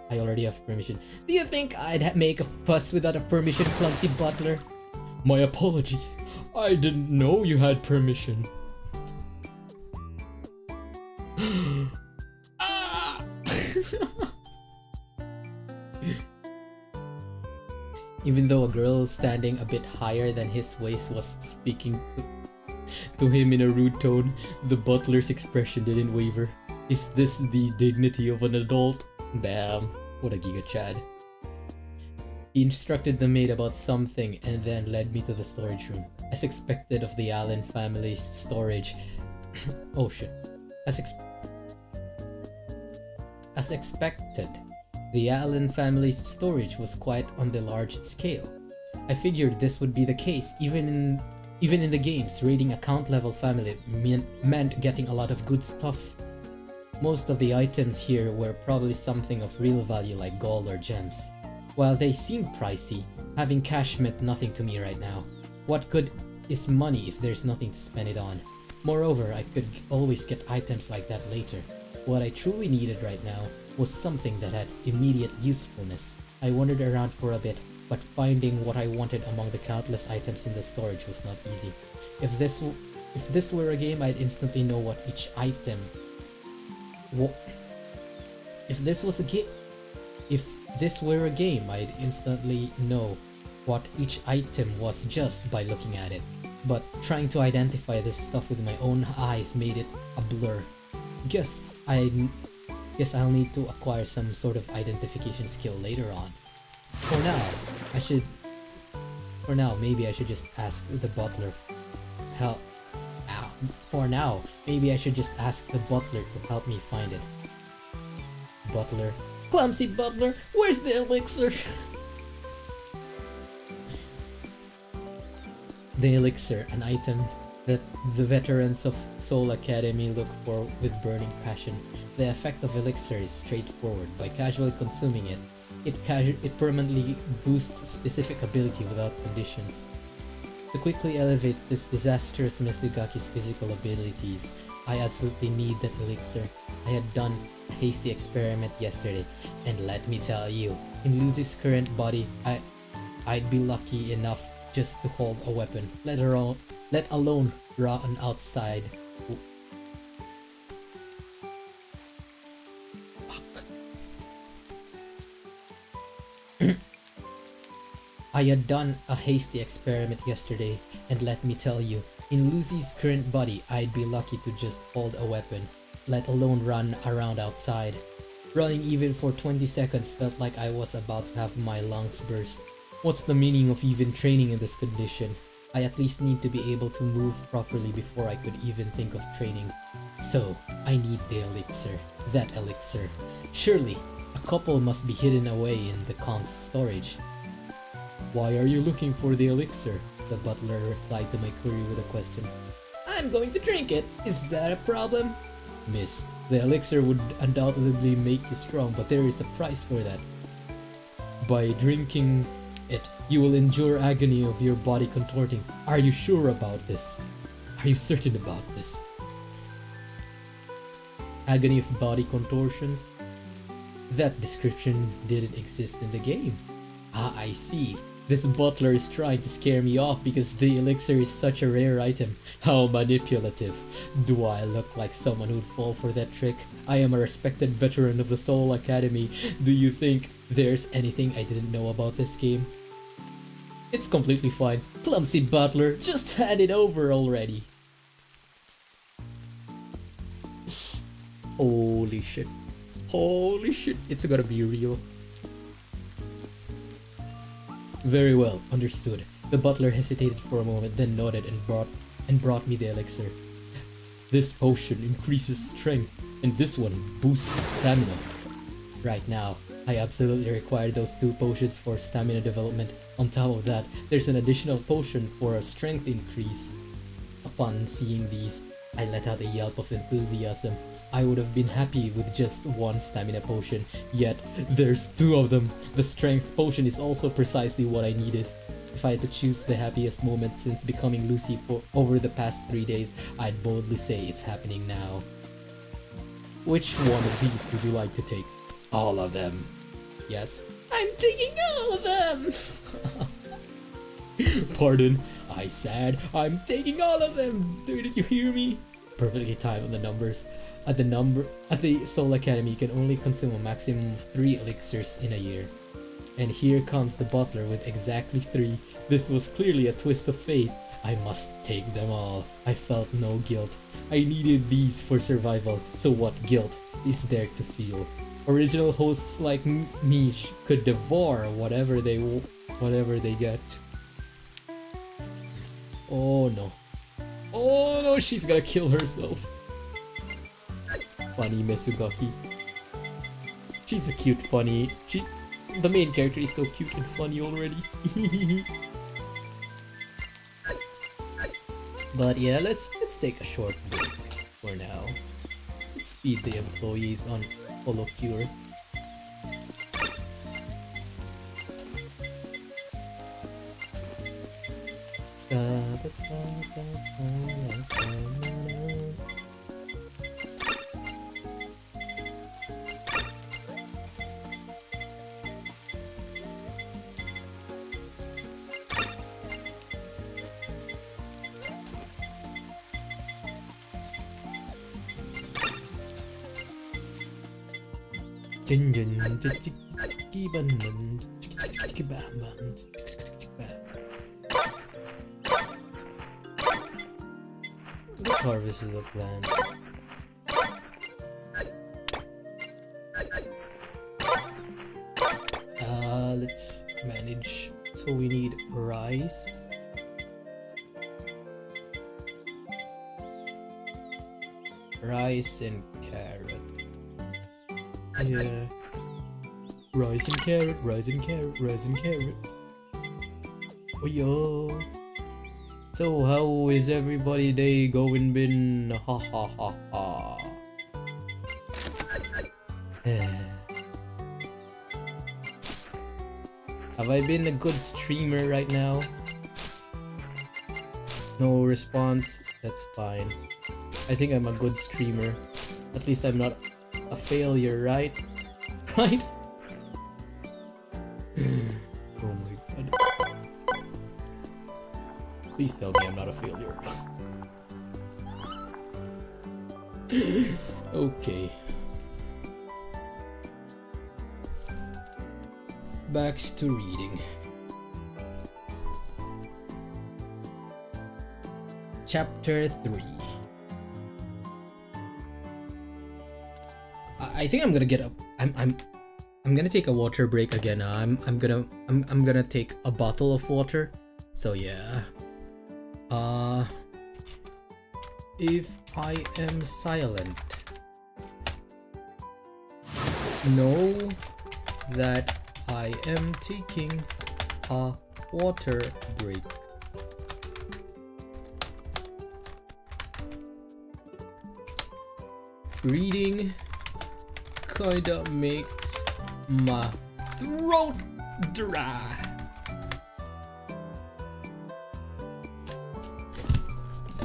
I already have permission. Do you think I'd make a fuss without a permission, clumsy butler? My apologies. I didn't know you had permission. Ah! Even though a girl standing a bit higher than his waist was speaking to him in a rude tone, the butler's expression didn't waver. Is this the dignity of an adult? Damn, what a giga chad. He instructed the maid about something and then led me to the storage room. As expected of the Allen family's storage. Oh shit. As expected, the Allen family's storage was quite on the large scale. I figured this would be the case even in the games. Raiding a count level family meant getting a lot of good stuff. Most of the items here were probably something of real value like gold or gems. While they seemed pricey, having cash meant nothing to me right now. What good is money if there's nothing to spend it on? Moreover, I could always get items like that later. What I truly needed right now was something that had immediate usefulness. I wandered around for a bit, but finding what I wanted among the countless items in the storage was not easy. If this were a game, I'd instantly know what each item... If this were a game, I'd instantly know what each item was just by looking at it. But trying to identify this stuff with my own eyes made it a blur. Guess I'll need to acquire some sort of identification skill later on. For now, maybe I should just ask the butler to help me find it. Butler. Clumsy butler, where's the elixir? The elixir, an item that the veterans of Soul Academy look for with burning passion. The effect of elixir is straightforward. By casually consuming it, it permanently boosts specific ability without conditions. To quickly elevate this disastrous Mesugaki's physical abilities, I absolutely need that elixir. I had done a hasty experiment yesterday, and let me tell you, in Lucy's current body, I'd be lucky enough just to hold a weapon, let alone run outside. I had done a hasty experiment yesterday, and let me tell you, in Lucy's current body, I'd be lucky to just hold a weapon, let alone run around outside. Running even for 20 seconds felt like I was about to have my lungs burst. What's the meaning of even training in this condition? I at least need to be able to move properly before I could even think of training. So, I need the elixir. That elixir. Surely, a couple must be hidden away in the cant's storage. Why are you looking for the elixir? The butler replied to my query with a question. I'm going to drink it. Is that a problem? Miss, the elixir would undoubtedly make you strong, but there is a price for that. By drinking it, you will endure agony of your body contorting. Are you sure about this? Are you certain about this? Agony of body contortions? That description didn't exist in the game. Ah, I see. This butler is trying to scare me off because the elixir is such a rare item. How manipulative. Do I look like someone who'd fall for that trick? I am a respected veteran of the Soul Academy. Do you think there's anything I didn't know about this game? It's completely fine. Clumsy butler, just hand it over already. Holy shit. Holy shit, it's gonna be real. Very well, understood. The butler hesitated for a moment, then nodded and brought me the elixir. This potion increases strength, And this one boosts stamina. Right now, I absolutely require those 2 potions for stamina development. On top of that, there's an additional potion for a strength increase. Upon seeing these, I let out a yelp of enthusiasm. I would have been happy with just 1 stamina potion, yet there's 2 of them. The strength potion is also precisely what I needed. If I had to choose the happiest moment since becoming Lucy for over the past 3 days, I'd boldly say it's happening now. Which one of these would you like to take? All of them. Yes, I'm taking all of them! Pardon, I said I'm taking all of them! Did you hear me? Perfectly timed on the numbers. At the Soul Academy, you can only consume a maximum of 3 elixirs in a year. And here comes the butler with exactly 3. This was clearly a twist of fate. I must take them all. I felt no guilt. I needed these for survival, so what guilt is there to feel? Original hosts like me could devour whatever they get. Oh no. Oh no, she's gonna kill herself. Funny Mesugaki. She's a cute funny. The main character is so cute and funny already. But yeah, let's take a short break for now. Let's feed the employees on Holocure. Let's harvest the plants. Let's manage. So we need rice. Rice and carrot. Yeah. Rice and carrot, rice and carrot, rice and carrot. Oh yo. So how is everybody day going been? Ha ha ha ha. Have I been a good streamer right now? No response, that's fine. I think I'm a good streamer. At least I'm not a failure, right? Right? Oh my god. Please tell me I'm not a failure. Okay. Back to reading. Chapter 3. I think I'm gonna get up. I'm gonna take a water break again. I'm gonna take a bottle of water. So yeah. If I am silent, know that I am taking a water break. Reading kinda makes my throat dry.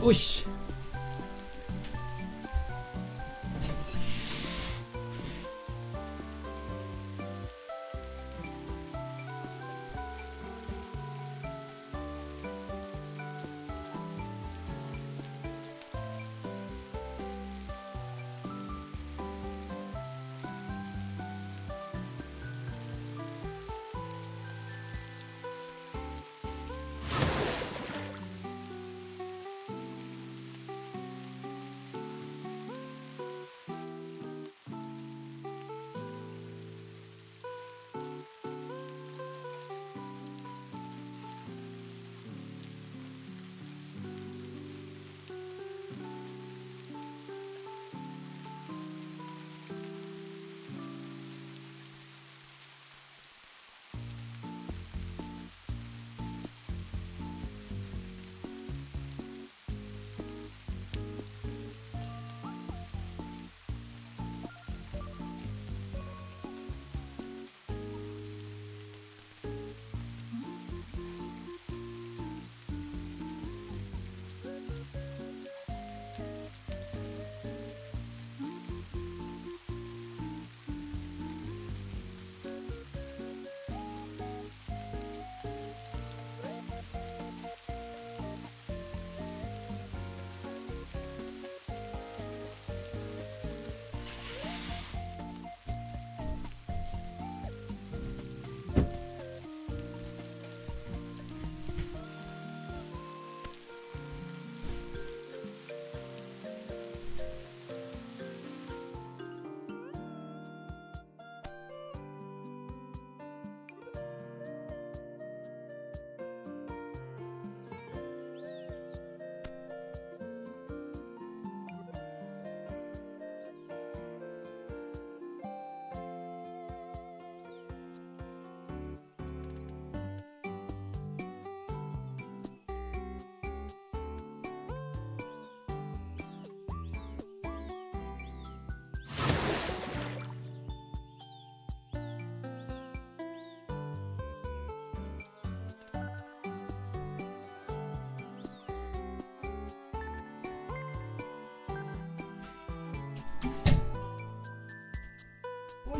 Whoosh!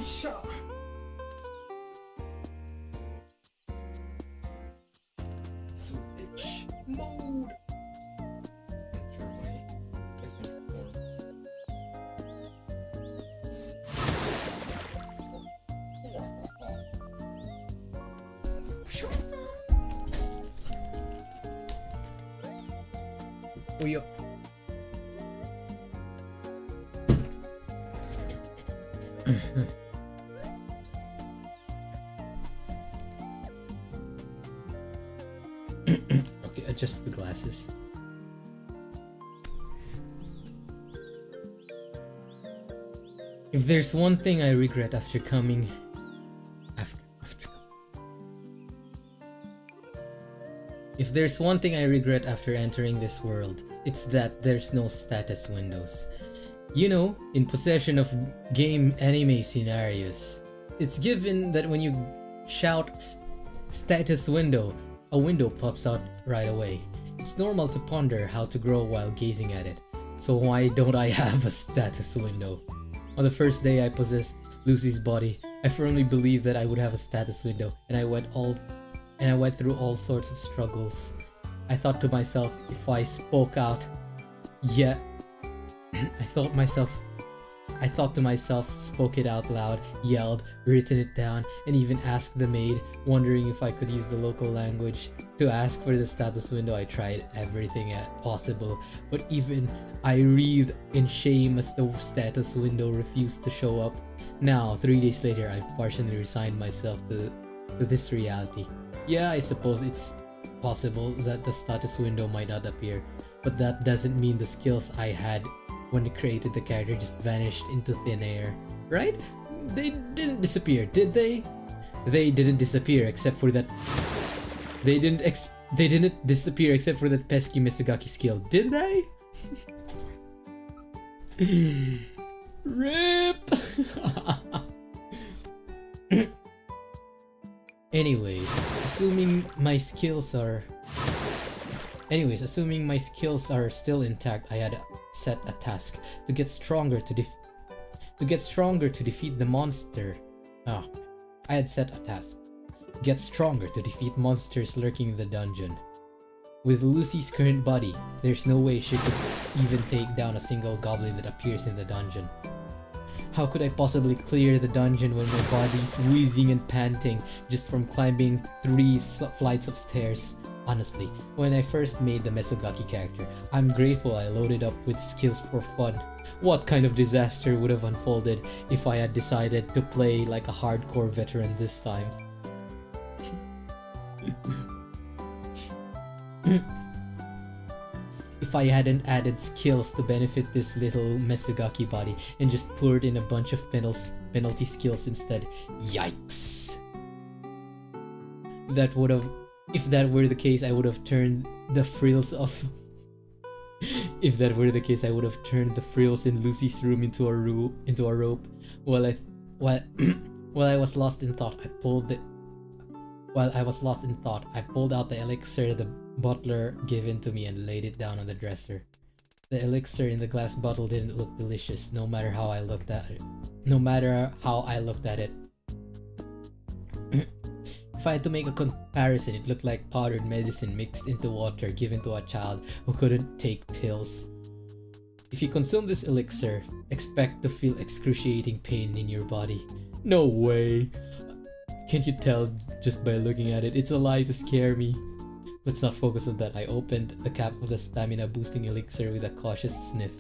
shot. Switch mode. Enter my oh yeah. Okay, adjust the glasses. If there's one thing I regret after coming If there's one thing I regret after entering this world, it's that there's no status windows. You know, in possession of game anime scenarios, it's given that when you shout status window, a window pops out right away. It's normal to ponder how to grow while gazing at it. So why don't I have a status window? On the first day I possessed Lucy's body, I firmly believed that I would have a status window, and I went through all sorts of struggles. I thought to myself, if I spoke out, I thought to myself, spoke it out loud, yelled, written it down, and even asked the maid, wondering if I could use the local language to ask for the status window. I tried everything possible, but even I writhed in shame as the status window refused to show up. Now, 3 days later, I've partially resigned myself to this reality. Yeah, I suppose it's possible that the status window might not appear, but that doesn't mean the skills I had when I created the character just vanished into thin air, right? They didn't disappear, did they? They didn't disappear except for that. They didn't disappear except for that pesky Mesugaki skill, did they? RIP! Anyways, assuming my skills are still intact, I had set a task to get stronger to defeat the monster. I had set a task. Get stronger to defeat monsters lurking in the dungeon. With Lucy's current body, there's no way she could even take down a single goblin that appears in the dungeon. How could I possibly clear the dungeon when my body's wheezing and panting just from climbing 3 flights of stairs? Honestly, when I first made the Mesugaki character, I'm grateful I loaded up with skills for fun. What kind of disaster would have unfolded if I had decided to play like a hardcore veteran this time? If I hadn't added skills to benefit this little Mesugaki body and just poured in a bunch of penalty skills instead, yikes! If that were the case, I would have turned the frills of. If that were the case, I would have turned the frills in Lucy's room into a rope. While I was lost in thought, I pulled out the elixir the butler given to me and laid it down on the dresser. The elixir in the glass bottle didn't look delicious, no matter how I looked at it. If I had to make a comparison, it looked like powdered medicine mixed into water given to a child who couldn't take pills. If you consume this elixir, expect to feel excruciating pain in your body. No way! Can't you tell just by looking at it? It's a lie to scare me. Let's not focus on that. I opened the cap of the stamina boosting elixir with a cautious sniff.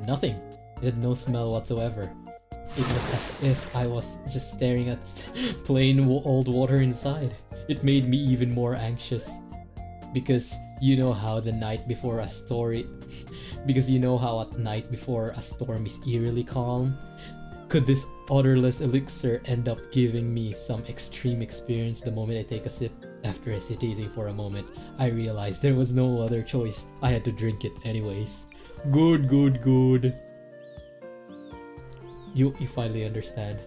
Nothing. It had no smell whatsoever. It was as if I was just staring at plain old water inside. It made me even more anxious. Because you know how at night before a storm is eerily calm? Could this odorless elixir end up giving me some extreme experience the moment I take a sip? After hesitating for a moment, I realized there was no other choice. I had to drink it anyways. Good. You finally understand.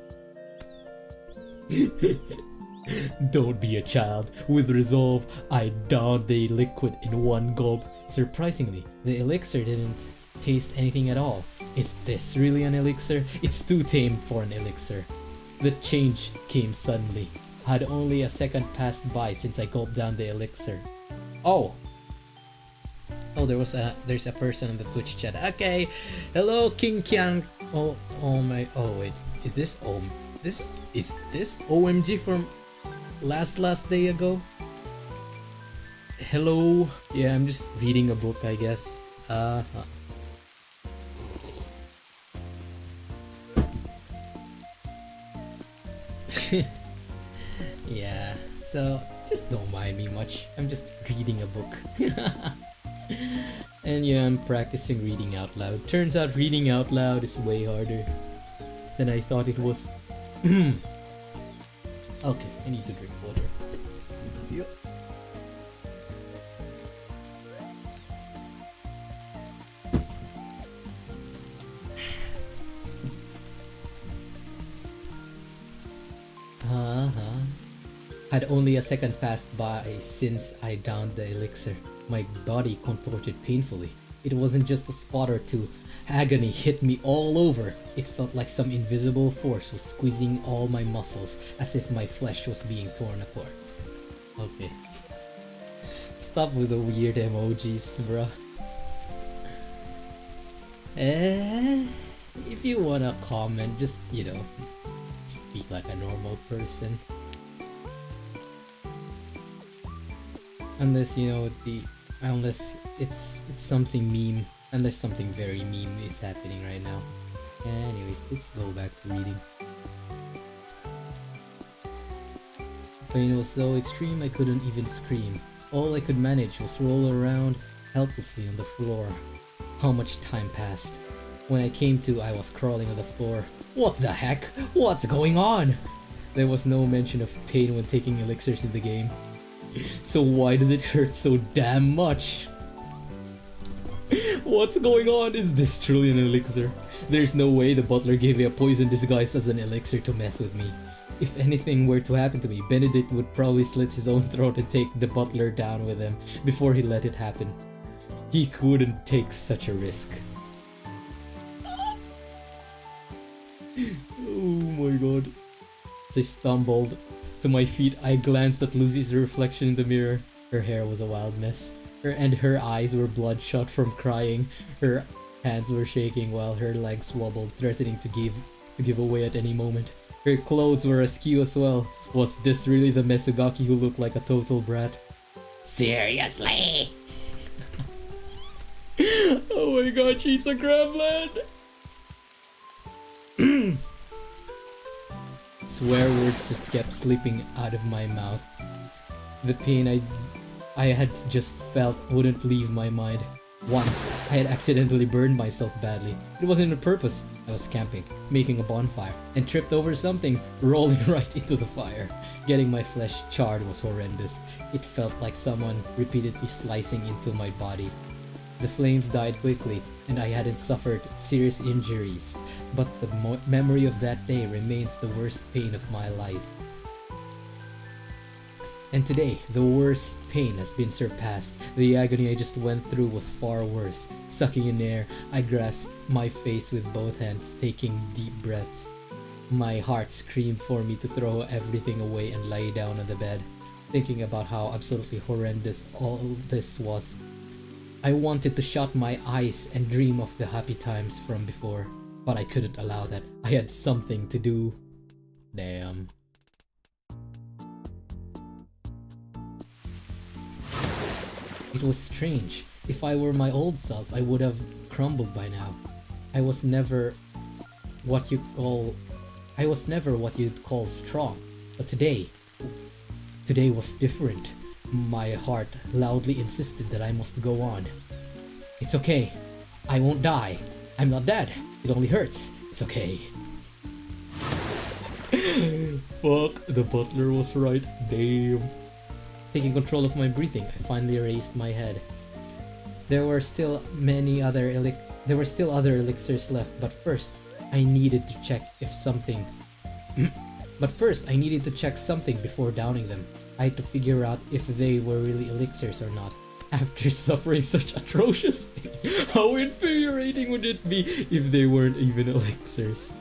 Don't be a child. With resolve, I downed the liquid in one gulp. Surprisingly, the elixir didn't taste anything at all. Is this really an elixir? It's too tame for an elixir. The change came suddenly. Had only a second passed by since I gulped down the elixir. Oh! Oh, there's a person in the Twitch chat. Okay, hello King Kian. Oh my. Oh wait, is this OMG from last day ago? Hello. Yeah, I'm just reading a book, I guess. Yeah, so just don't mind me much. I'm just reading a book. And yeah, I'm practicing reading out loud. Turns out reading out loud is way harder than I thought it was. Okay, I need to drink water. Yep. Had only a second passed by since I downed the elixir. My body contorted painfully. It wasn't just a spot or two. Agony hit me all over. It felt like some invisible force was squeezing all my muscles, as if my flesh was being torn apart. Okay. Stop with the weird emojis, bruh. If you wanna comment, just, speak like a normal person. Unless unless it's something meme, unless something very meme is happening right now. Anyways, let's go back to reading. Pain was so extreme I couldn't even scream. All I could manage was roll around helplessly on the floor. How much time passed? When I came to, I was crawling on the floor. What the heck? What's going on? There was no mention of pain when taking elixirs in the game. So why does it hurt so damn much? What's going on? Is this truly an elixir? There's no way the butler gave me a poison disguised as an elixir to mess with me. If anything were to happen to me, Benedict would probably slit his own throat and take the butler down with him before he let it happen. He couldn't take such a risk. Oh my god. As I stumbled to my feet, I glanced at Lucy's reflection in the mirror. Her hair was a wild mess. Her eyes were bloodshot from crying. Her hands were shaking while her legs wobbled, threatening to give away at any moment. Her clothes were askew as well. Was this really the Mesugaki who looked like a total brat? Seriously? Oh my god, she's a gremlin! Swear words just kept slipping out of my mouth. The pain I had just felt wouldn't leave my mind. Once, I had accidentally burned myself badly. It wasn't on purpose. I was camping, making a bonfire, and tripped over something, rolling right into the fire. Getting my flesh charred was horrendous. It felt like someone repeatedly slicing into my body. The flames died quickly, and I hadn't suffered serious injuries, but the memory of that day remains the worst pain of my life. And today, the worst pain has been surpassed. The agony I just went through was far worse. Sucking in air, I grasped my face with both hands, taking deep breaths. My heart screamed for me to throw everything away and lie down on the bed, thinking about how absolutely horrendous all this was. I wanted to shut my eyes and dream of the happy times from before, but I couldn't allow that. I had something to do. Damn. It was strange. If I were my old self, I would have crumbled by now. I was never what you'd call strong, but today was different. My heart loudly insisted that I must go on. It's okay. I won't die. I'm not dead. It only hurts. It's okay. Fuck, the butler was right. Damn. Taking control of my breathing, I finally raised my head. There were still other elixirs left, but first I needed to check something before downing them. I had to figure out if they were really elixirs or not. After suffering such atrocious pain, how infuriating would it be if they weren't even elixirs?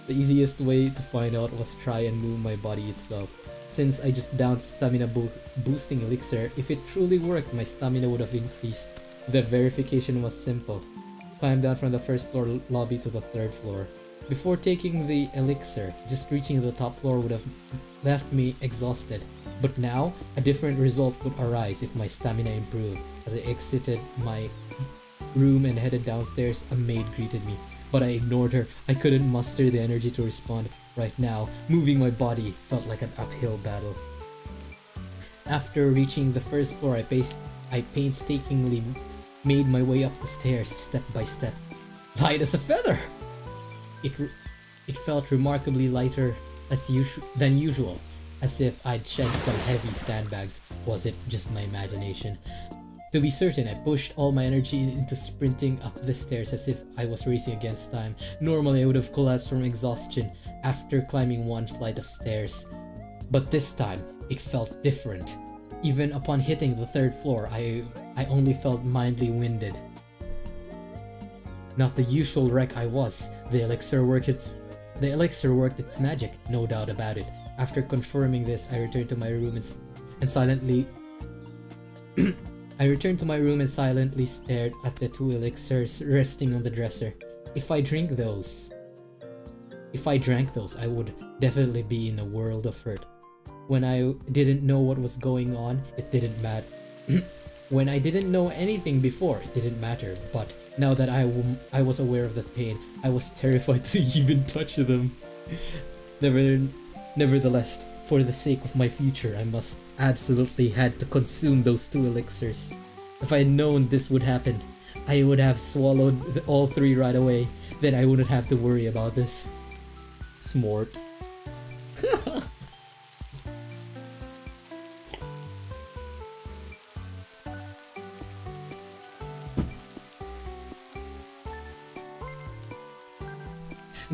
The easiest way to find out was try and move my body itself. Since I just downed stamina boosting elixir, if it truly worked, my stamina would have increased. The verification was simple. Climb down from the first floor lobby to the third floor. Before taking the elixir, just reaching the top floor would have left me exhausted. But now, a different result would arise if my stamina improved. As I exited my room and headed downstairs, a maid greeted me. But I ignored her. I couldn't muster the energy to respond. Right now, moving my body felt like an uphill battle. After reaching the first floor, I painstakingly made my way up the stairs step by step. Light as a feather! It felt remarkably lighter than usual, as if I'd shed some heavy sandbags. Was it just my imagination? To be certain, I pushed all my energy into sprinting up the stairs as if I was racing against time. Normally, I would have collapsed from exhaustion after climbing one flight of stairs. But this time, it felt different. Even upon hitting the third floor, I only felt mildly winded. Not the usual wreck I was. The elixir worked its magic, no doubt about it. After confirming this, I returned to my room and silently stared at the 2 elixirs resting on the dresser. If I drank those, I would definitely be in a world of hurt. When I didn't know what was going on, it didn't matter. When I didn't know anything before, it didn't matter, but now that I was aware of the pain, I was terrified to even touch them. Nevertheless, for the sake of my future, I must absolutely had to consume those 2 elixirs. If I had known this would happen, I would have swallowed all 3 right away. Then I wouldn't have to worry about this. Smart.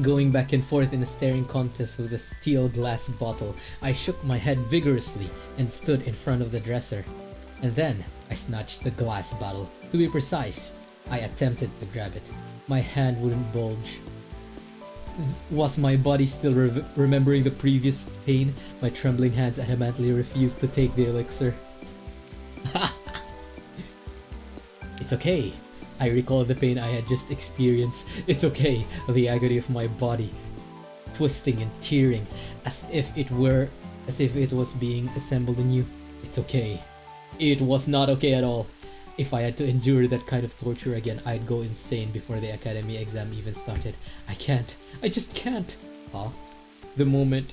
Going back and forth in a staring contest with a steel glass bottle, I shook my head vigorously and stood in front of the dresser. And then, I snatched the glass bottle. To be precise, I attempted to grab it. My hand wouldn't budge. Was my body still remembering the previous pain? My trembling hands adamantly refused to take the elixir. It's okay. I recalled the pain I had just experienced. It's okay, the agony of my body, twisting and tearing, as if it was being assembled anew. It's okay. It was not okay at all. If I had to endure that kind of torture again, I'd go insane before the academy exam even started. I can't. I just can't. Huh? At the moment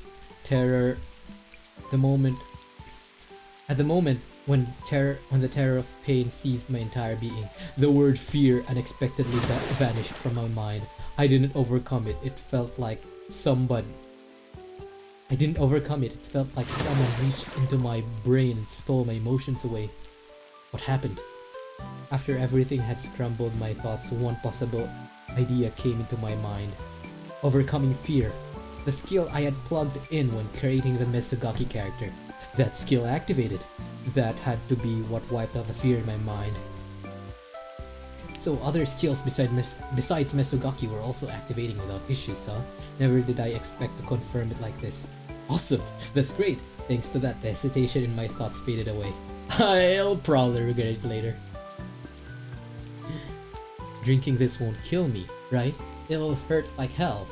when the terror of pain seized my entire being, the word fear unexpectedly vanished from my mind. I didn't overcome it. It felt like someone reached into my brain and stole my emotions away. What happened? After everything had scrambled my thoughts, one possible idea came into my mind. Overcoming fear. The skill I had plugged in when creating the Mesugaki character. That skill activated. That had to be what wiped out the fear in my mind. So other skills besides Mesugaki were also activating without issues, huh? Never did I expect to confirm it like this. Awesome! That's great! Thanks to that, the hesitation in my thoughts faded away. I'll probably regret it later. Drinking this won't kill me, right? It'll hurt like hell.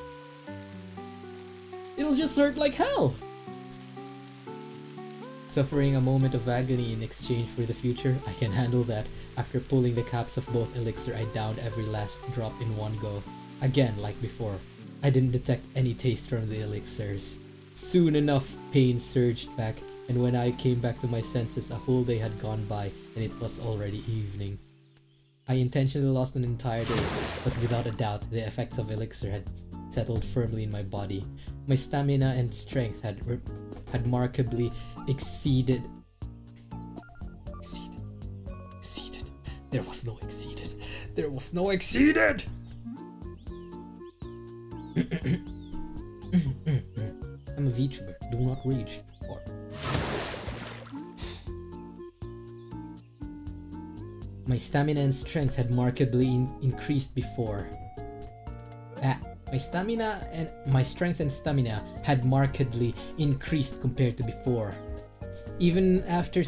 It'll just hurt like hell! Suffering a moment of agony in exchange for the future, I can handle that. After pulling the caps of both elixir, I downed every last drop in one go. Again, like before, I didn't detect any taste from the elixirs. Soon enough, pain surged back, and when I came back to my senses, a whole day had gone by, and it was already evening. I intentionally lost an entire day, but without a doubt, the effects of elixir had settled firmly in my body. My stamina and strength had markedly exceeded. There was no exceeded. I'm a VTuber. Do not rage. Or My stamina and strength had markedly increased before. My strength and stamina had markedly increased compared to before. Even after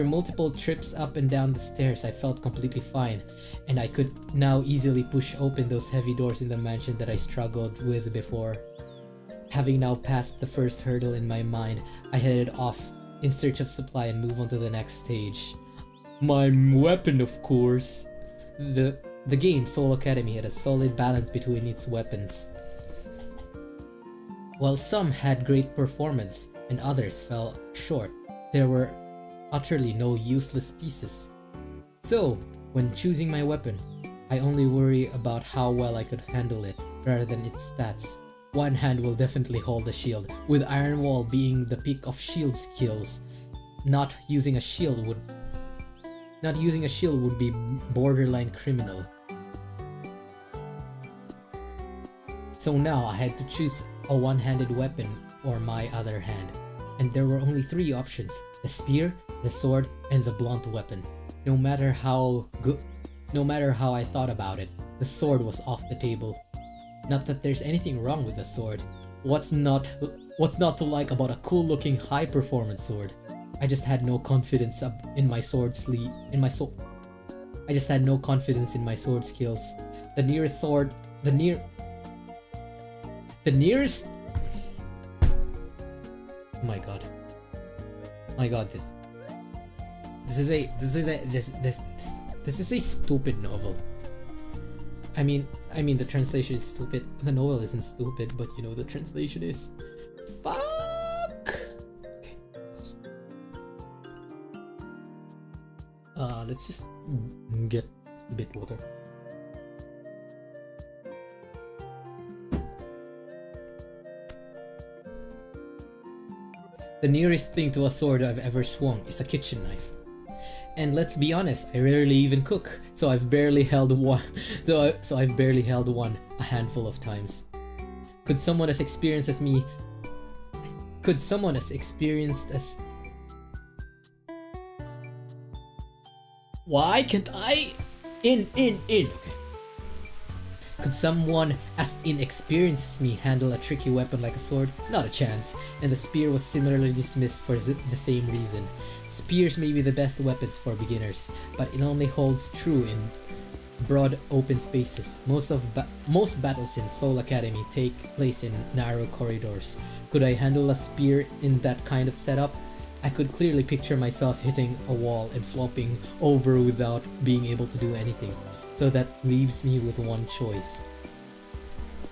multiple trips up and down the stairs, I felt completely fine, and I could now easily push open those heavy doors in the mansion that I struggled with before. Having now passed the first hurdle in my mind, I headed off in search of supply and move on to the next stage. My weapon, of course. The game, Soul Academy, had a solid balance between its weapons. While some had great performance and others fell short, there were utterly no useless pieces. So, when choosing my weapon, I only worry about how well I could handle it rather than its stats. One hand will definitely hold the shield, with Iron Wall being the peak of shield skills. Not using a shield would be borderline criminal. So now I had to choose a one-handed weapon for my other hand, and there were only 3 options: the spear, the sword, and the blunt weapon. No matter how I thought about it, the sword was off the table. Not that there's anything wrong with the sword. What's not to like about a cool-looking high-performance sword? I just had no confidence in my sword skills. The nearest my god, this is a stupid novel. I mean the translation is stupid. The novel isn't stupid, but you know, the translation is fuck. Okay. Let's just get a bit water. The nearest thing to a sword I've ever swung is a kitchen knife. And let's be honest, I rarely even cook, so I've barely held one a handful of times. Could someone as experienced as Why can't I? Okay. Could someone as inexperienced as me handle a tricky weapon like a sword? Not a chance, and the spear was similarly dismissed for the same reason. Spears may be the best weapons for beginners, but it only holds true in broad open spaces. Most battles in Soul Academy take place in narrow corridors. Could I handle a spear in that kind of setup? I could clearly picture myself hitting a wall and flopping over without being able to do anything. So that leaves me with one choice.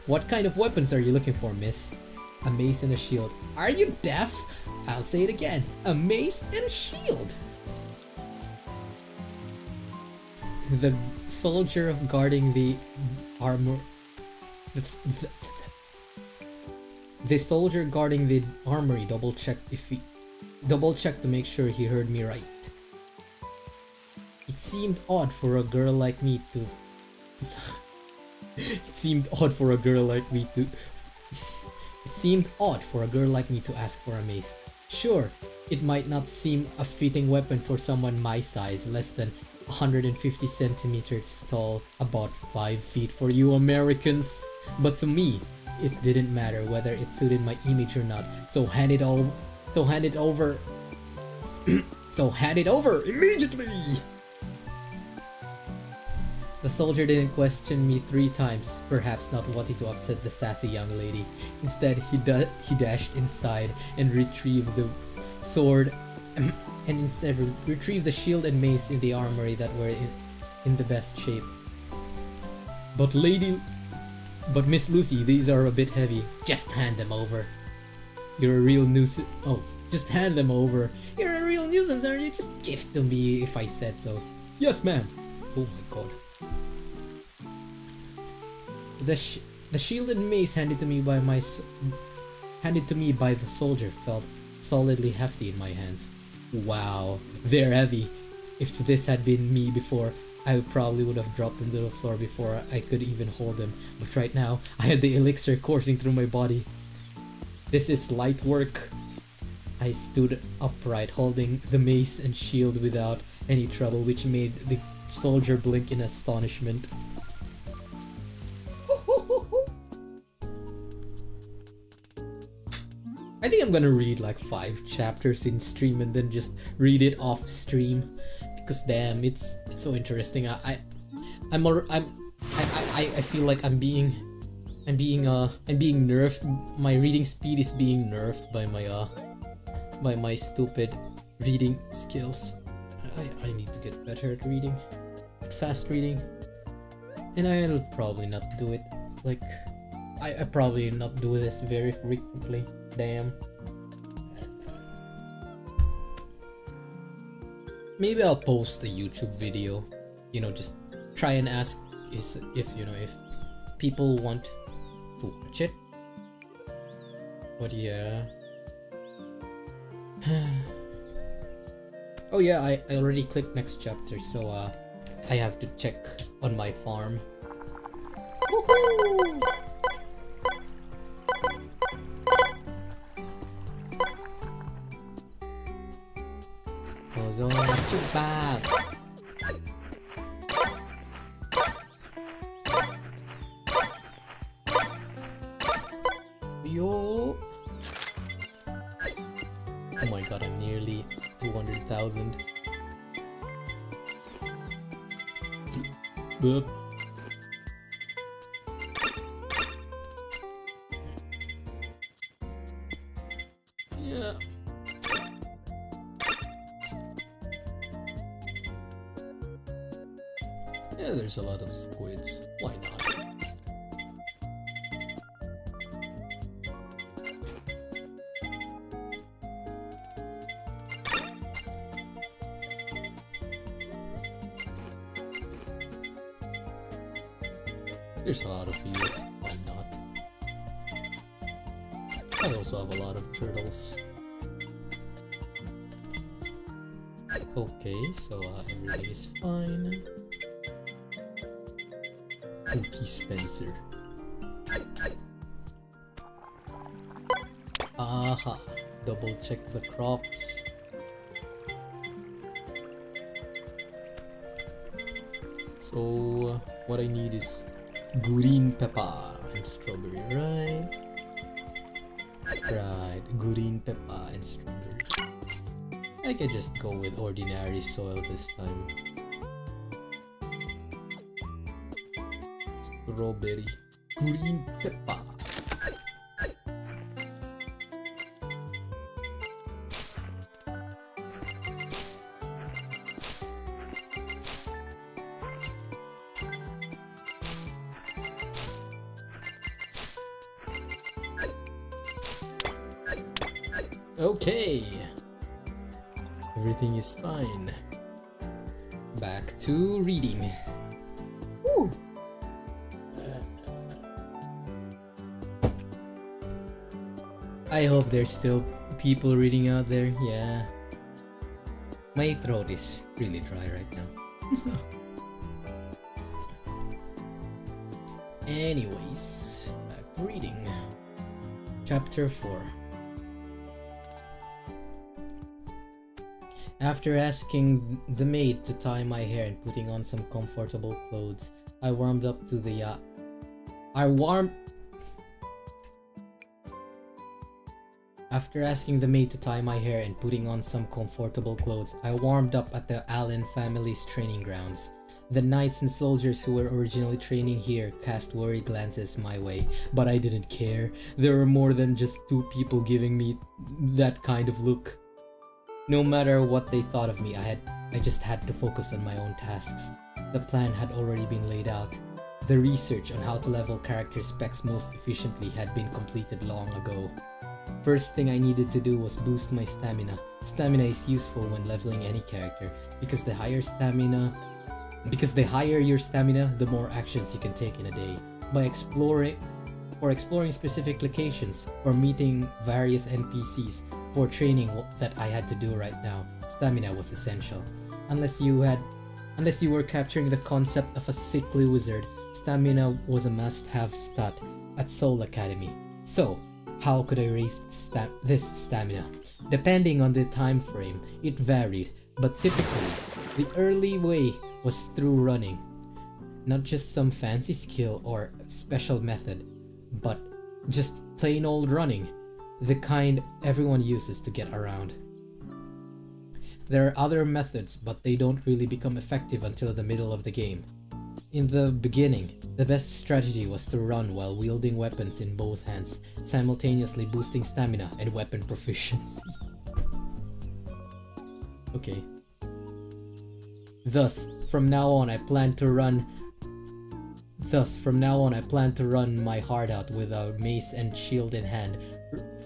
What kind of weapons are you looking for, miss? A mace and a shield. Are you deaf? I'll say it again. A mace and a shield. The soldier guarding the armor... The soldier guarding the armory double-checked to make sure he heard me right. It seemed odd for a girl like me to ask for a mace. Sure, it might not seem a fitting weapon for someone my size, less than 150 centimeters tall, about 5 feet for you Americans. But to me, it didn't matter whether it suited my image or not. So hand it over immediately. The soldier didn't question me 3 times, perhaps not wanting to upset the sassy young lady. Instead, he dashed inside and retrieved the sword, retrieved the shield and mace in the armory that were in the best shape. But Miss Lucy, these are a bit heavy. Just hand them over. You're a real nuisance. Oh, just hand them over. You're a real nuisance, aren't you? Just give it to me if I said so. Yes, ma'am. Oh my god. The shield and mace handed to me by the soldier felt solidly hefty in my hands. Wow, they're heavy. If this had been me before, I probably would have dropped them to the floor before I could even hold them. But right now, I had the elixir coursing through my body. This is light work. I stood upright, holding the mace and shield without any trouble, which made the soldier blink in astonishment. I think I'm gonna read like 5 chapters in stream and then just read it off stream, because damn, it's so interesting. I feel like I'm being nerfed. My reading speed is being nerfed by my stupid reading skills. I need to get better at reading, fast reading, and I'll probably not do it. Like, I probably not do this very frequently. Damn. Maybe I'll post a YouTube video. You know, just try and ask if people want to watch it. But yeah. Oh yeah, I already clicked next chapter, so I have to check on my farm. Woohoo! Yo! Oh my god, I'm nearly 200,000. Boop. Yeah. Yeah, there's a lot of squids. Why not? There's a lot of views. Why not? I also have a lot of turtles. Okay, so everything is fine. Cookie Spencer. Aha! Double check the crops. So what I need is green pepper and strawberry, right? Right, green pepper and strawberry. I can just go with ordinary soil this time. Strawberry, green pepper. Okay, everything is fine. Back to reading. Woo. I hope there's still people reading out there. Yeah, my throat is really dry right now. Anyways, back to reading. Chapter 4. After asking the maid to tie my hair and putting on some comfortable clothes, I warmed up to the After asking the maid to tie my hair and putting on some comfortable clothes, I warmed up at the Allen family's training grounds. The knights and soldiers who were originally training here cast worried glances my way, but I didn't care. There were more than just 2 people giving me that kind of look. No matter what they thought of me, I just had to focus on my own tasks. The plan had already been laid out. The research on how to level character specs most efficiently had been completed long ago. First thing I needed to do was boost my stamina. Stamina is useful when leveling any character, because the higher your stamina, the more actions you can take in a day. By exploring specific locations or meeting various NPCs for training that I had to do right now, stamina was essential. Unless you were capturing the concept of a sickly wizard, stamina was a must-have stat at Soul Academy. So, how could I raise this stamina? Depending on the time frame, it varied, but typically, the early way was through running. Not just some fancy skill or special method, but just plain old running, the kind everyone uses to get around. There are other methods, but they don't really become effective until the middle of the game. In the beginning, the best strategy was to run while wielding weapons in both hands, simultaneously boosting stamina and weapon proficiency. Okay. Thus, from now on I plan to run my heart out with a mace and shield in hand,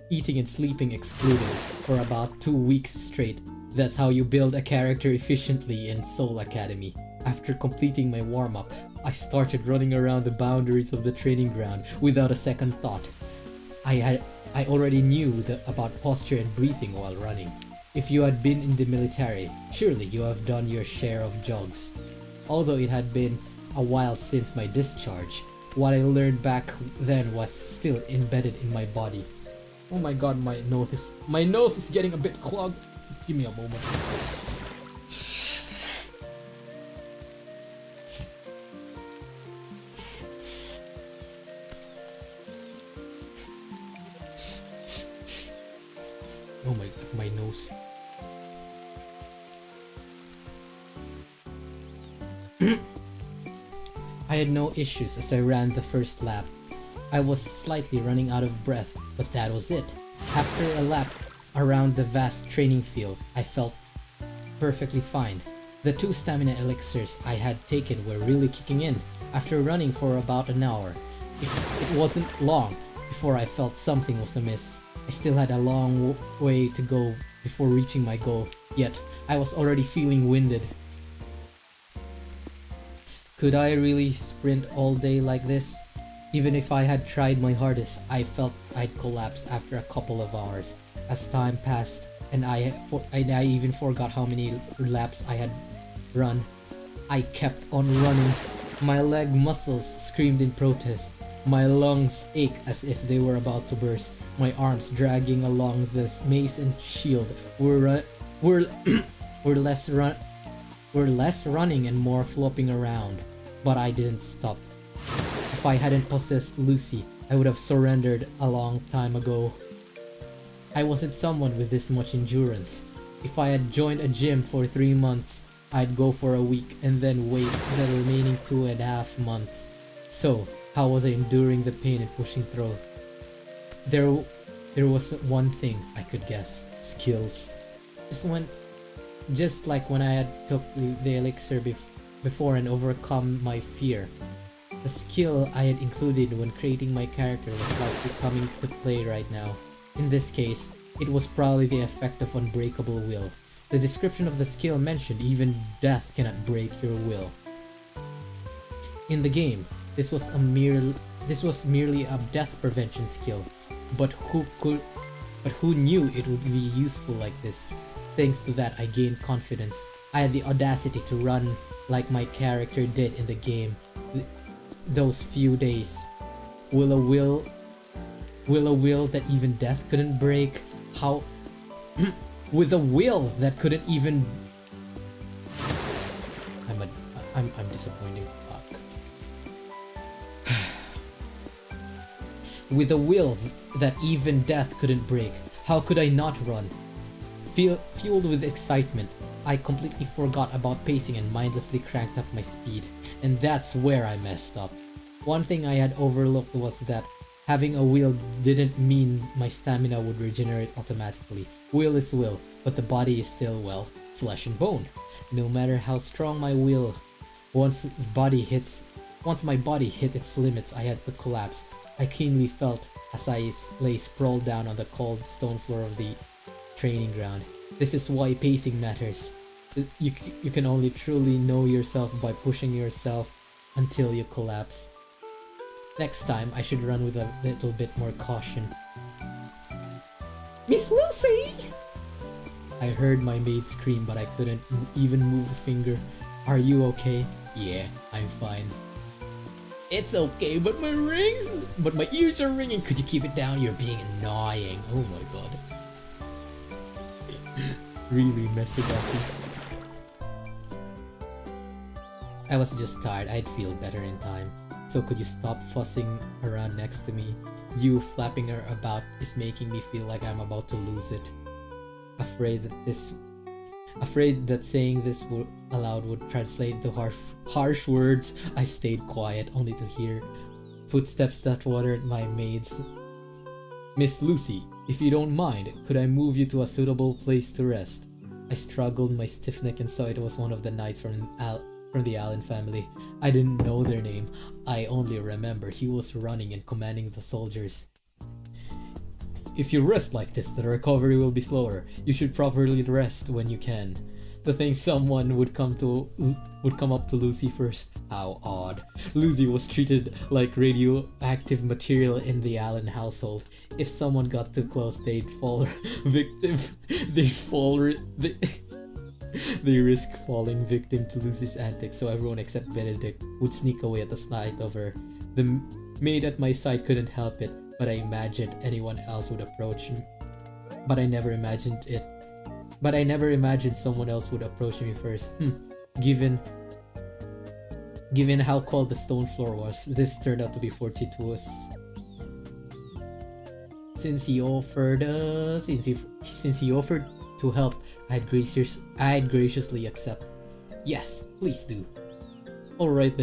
eating and sleeping excluded, for about 2 weeks straight. That's how you build a character efficiently in Soul Academy. After completing my warm-up, I started running around the boundaries of the training ground without a second thought. I already knew about posture and breathing while running. If you had been in the military, surely you have done your share of jogs. Although it had been a while since my discharge, what I learned back then was still embedded in my body. Oh my god, my nose is getting a bit clogged. Give me a moment. Oh my god, my nose. I had no issues as I ran the first lap. I was slightly running out of breath, but that was it. After a lap around the vast training field, I felt perfectly fine. The 2 stamina elixirs I had taken were really kicking in. After running for about an hour, it wasn't long before I felt something was amiss. I still had a long way to go before reaching my goal, yet I was already feeling winded. Could I really sprint all day like this? Even if I had tried my hardest, I felt I'd collapse after a couple of hours. As time passed, and I even forgot how many laps I had run, I kept on running. My leg muscles screamed in protest. My lungs ached as if they were about to burst. My arms dragging along the mace and shield were less running and more flopping around. But I didn't stop. If I hadn't possessed Lucy, I would have surrendered a long time ago. I wasn't someone with this much endurance. If I had joined a gym for 3 months, I'd go for a week and then waste the remaining 2.5 months. So, how was I enduring the pain and pushing through? There was one thing I could guess. Skills. Just like when I had took the elixir before and overcome my fear. The skill I had included when creating my character was likely coming to play right now. In this case, it was probably the effect of unbreakable will. The description of the skill mentioned even death cannot break your will. In the game, this was merely a death prevention skill, but who knew it would be useful like this? Thanks to that, I gained confidence. I had the audacity to run like my character did in the game those few days. Will a will that even death couldn't break? How? With a will that couldn't even... I'm disappointing. Fuck. With a will that even death couldn't break, how could I not run? Fueled with excitement, I completely forgot about pacing and mindlessly cranked up my speed. And that's where I messed up. One thing I had overlooked was that having a will didn't mean my stamina would regenerate automatically. Will is will, but the body is still, well, flesh and bone. No matter how strong my will, once my body hit its limits, I had to collapse. I keenly felt as I lay sprawled down on the cold stone floor of the training ground. This is why pacing matters. You can only truly know yourself by pushing yourself until you collapse. Next time, I should run with a little bit more caution. Miss Lucy! I heard my maid scream, but I couldn't even move a finger. Are you okay? Yeah, I'm fine. It's okay, but my ears are ringing. Could you keep it down? You're being annoying. Oh my god. Really, Mesugaki. I was just tired. I'd feel better in time. So could you stop fussing around next to me? You flapping her about is making me feel like I'm about to lose it. Afraid that saying this aloud would translate into harsh words, I stayed quiet, only to hear footsteps that watered my maid's. Miss Lucy, if you don't mind, could I move you to a suitable place to rest? I struggled my stiff neck and saw it was one of the knights from the Allen family. I didn't know their name. I only remember he was running and commanding the soldiers. If you rest like this, the recovery will be slower. You should properly rest when you can. To think someone would come up to Lucy first. How odd. Lucy was treated like radioactive material in the Allen household. If someone got too close, they'd fall victim. They risk falling victim to Lucy's antics, so everyone except Benedict would sneak away at the sight of her. The maid at my side couldn't help it, but I imagined anyone else would approach me. But I never imagined someone else would approach me first. Given how cold the stone floor was, this turned out to be fortuitous. Since he offered to help, I'd graciously accept. Yes, please do. Alright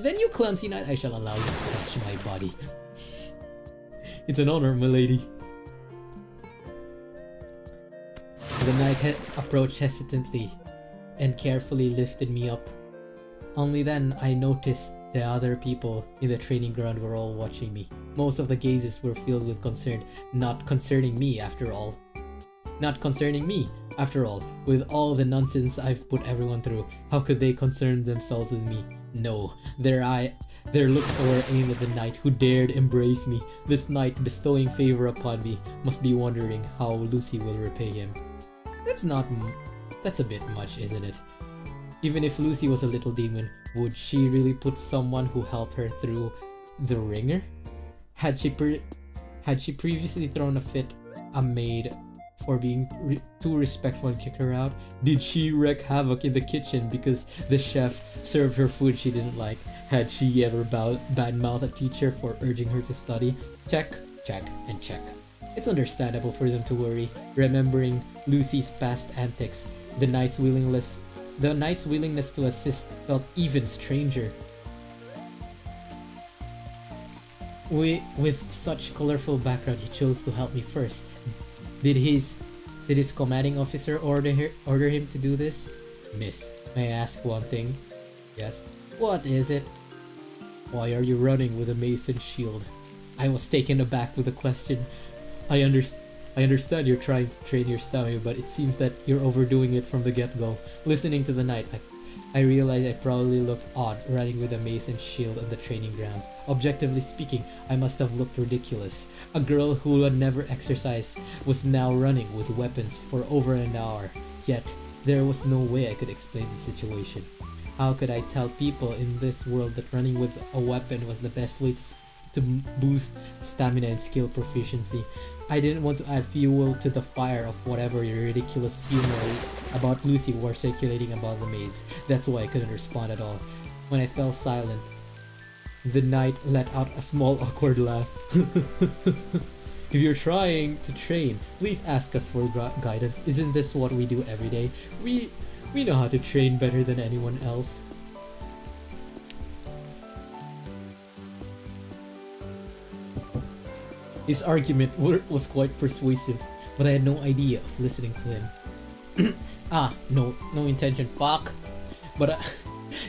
then, you clumsy knight, I shall allow you to touch my body. It's an honor, milady. The knight approached hesitantly and carefully lifted me up. Only then I noticed the other people in the training ground were all watching me. Most of the gazes were filled with concern, not concerning me after all. With all the nonsense I've put everyone through, how could they concern themselves with me? No, their looks were aimed at the knight who dared embrace me. This knight bestowing favor upon me must be wondering how Lucy will repay him. That's a bit much, isn't it? Even if Lucy was a little demon, would she really put someone who helped her through the ringer? Had she previously thrown a fit a maid for being too respectful and kicked her out? Did she wreak havoc in the kitchen because the chef served her food she didn't like? Had she ever badmouthed a teacher for urging her to study? Check, check, and check. It's understandable for them to worry, remembering Lucy's past antics. The knight's willingness to assist felt even stranger. With such colorful background, he chose to help me first. Did his commanding officer order him to do this? Miss, may I ask one thing? Yes. What is it? Why are you running with a mace and shield? I was taken aback with the question. I understand you're trying to train your stamina, but it seems that you're overdoing it from the get-go. Listening to the knight, I realized I probably looked odd running with a mace and shield on the training grounds. Objectively speaking, I must have looked ridiculous. A girl who had never exercised was now running with weapons for over an hour. Yet, there was no way I could explain the situation. How could I tell people in this world that running with a weapon was the best way to boost stamina and skill proficiency? I didn't want to add fuel to the fire of whatever ridiculous humor about Lucy were circulating about the maids. That's why I couldn't respond at all. When I fell silent, the knight let out a small awkward laugh. If you're trying to train, please ask us for guidance. Isn't this what we do every day? We know how to train better than anyone else. His argument was quite persuasive, but I had no idea of listening to him. No intention, fuck! But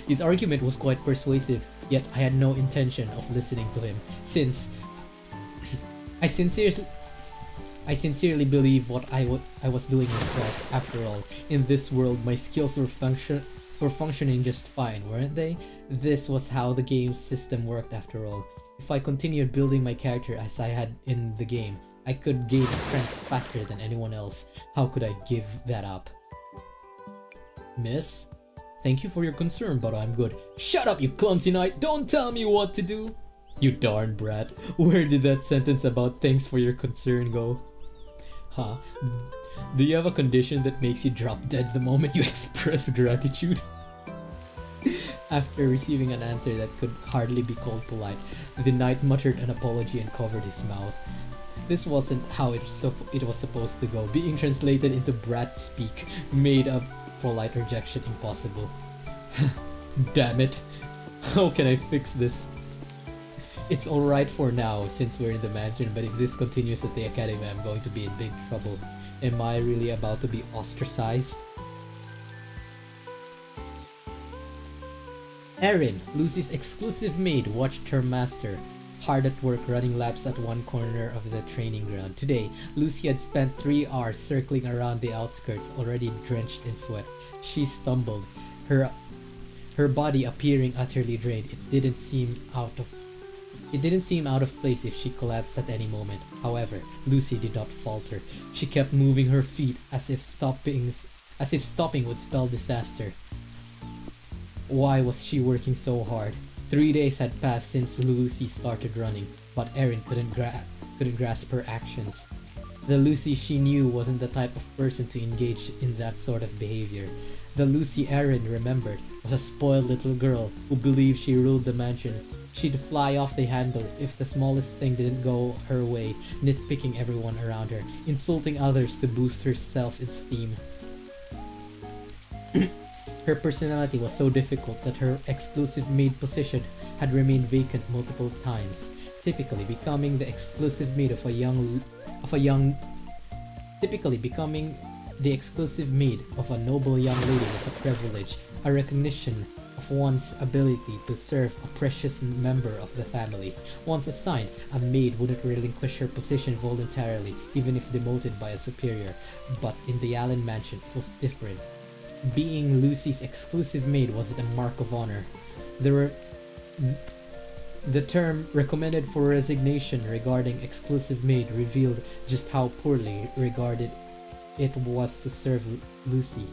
his argument was quite persuasive, yet I had no intention of listening to him, since I sincerely believe what I was doing was right. After all, in this world, my skills were functioning just fine, weren't they? This was how the game's system worked after all. If I continued building my character as I had in the game, I could gain strength faster than anyone else. How could I give that up? Miss? Thank you for your concern, but I'm good. Shut up, you clumsy knight! Don't tell me what to do! You darn brat. Where did that sentence about thanks for your concern go? Huh? Do you have a condition that makes you drop dead the moment you express gratitude? After receiving an answer that could hardly be called polite, the knight muttered an apology and covered his mouth. This wasn't how it was supposed to go. Being translated into brat speak made a polite rejection impossible. Damn it. How can I fix this? It's alright for now since we're in the mansion, but if this continues at the academy, I'm going to be in big trouble. Am I really about to be ostracized? Erin, Lucy's exclusive maid, watched her master hard at work running laps at one corner of the training ground. Today, Lucy had spent 3 hours circling around the outskirts, already drenched in sweat. She stumbled, her body appearing utterly drained. It didn't seem out of place if she collapsed at any moment. However, Lucy did not falter. She kept moving her feet as if stopping would spell disaster. Why was she working so hard? 3 days had passed since Lucy started running, but Erin couldn't grasp her actions. The Lucy she knew wasn't the type of person to engage in that sort of behavior. The Lucy Erin remembered was a spoiled little girl who believed she ruled the mansion. She'd fly off the handle if the smallest thing didn't go her way, nitpicking everyone around her, insulting others to boost her self-esteem. Her personality was so difficult that her exclusive maid position had remained vacant multiple times. Typically becoming the exclusive maid of a noble young lady was a privilege, a recognition of one's ability to serve a precious member of the family. Once assigned, a maid wouldn't relinquish her position voluntarily, even if demoted by a superior. But in the Allen mansion, it was different. Being Lucy's exclusive maid was a mark of honor. The term recommended for resignation regarding exclusive maid revealed just how poorly regarded it was to serve Lucy.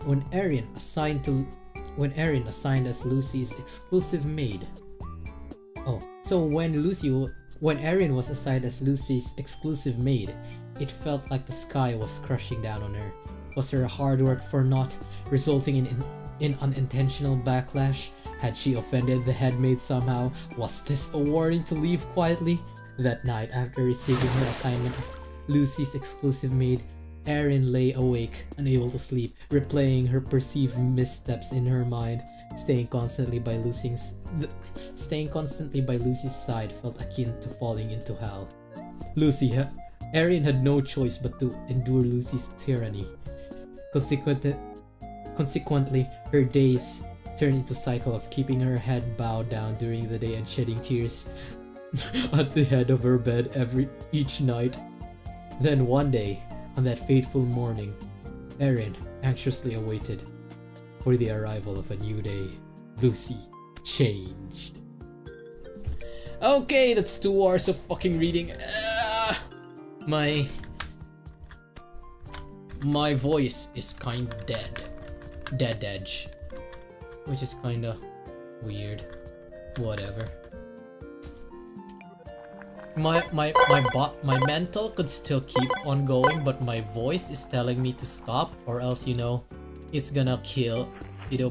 When Erin assigned as Lucy's exclusive maid. When Erin was assigned as Lucy's exclusive maid, it felt like the sky was crushing down on her. Was her hard work for naught, resulting in unintentional backlash? Had she offended the head maid somehow? Was this a warning to leave quietly? That night, after receiving her assignment as Lucy's exclusive maid, Erin lay awake, unable to sleep, replaying her perceived missteps in her mind. Staying constantly by Lucy's side felt akin to falling into hell. Erin had no choice but to endure Lucy's tyranny. Consequently, her days turned into a cycle of keeping her head bowed down during the day and shedding tears at the head of her bed each night. Then one day, on that fateful morning, Erin anxiously awaited for the arrival of a new day. Lucy changed. Okay, that's 2 hours of fucking reading. My voice is kinda dead edge, which is kinda weird. Whatever. My mental could still keep on going, but my voice is telling me to stop, or else it's gonna kill. It's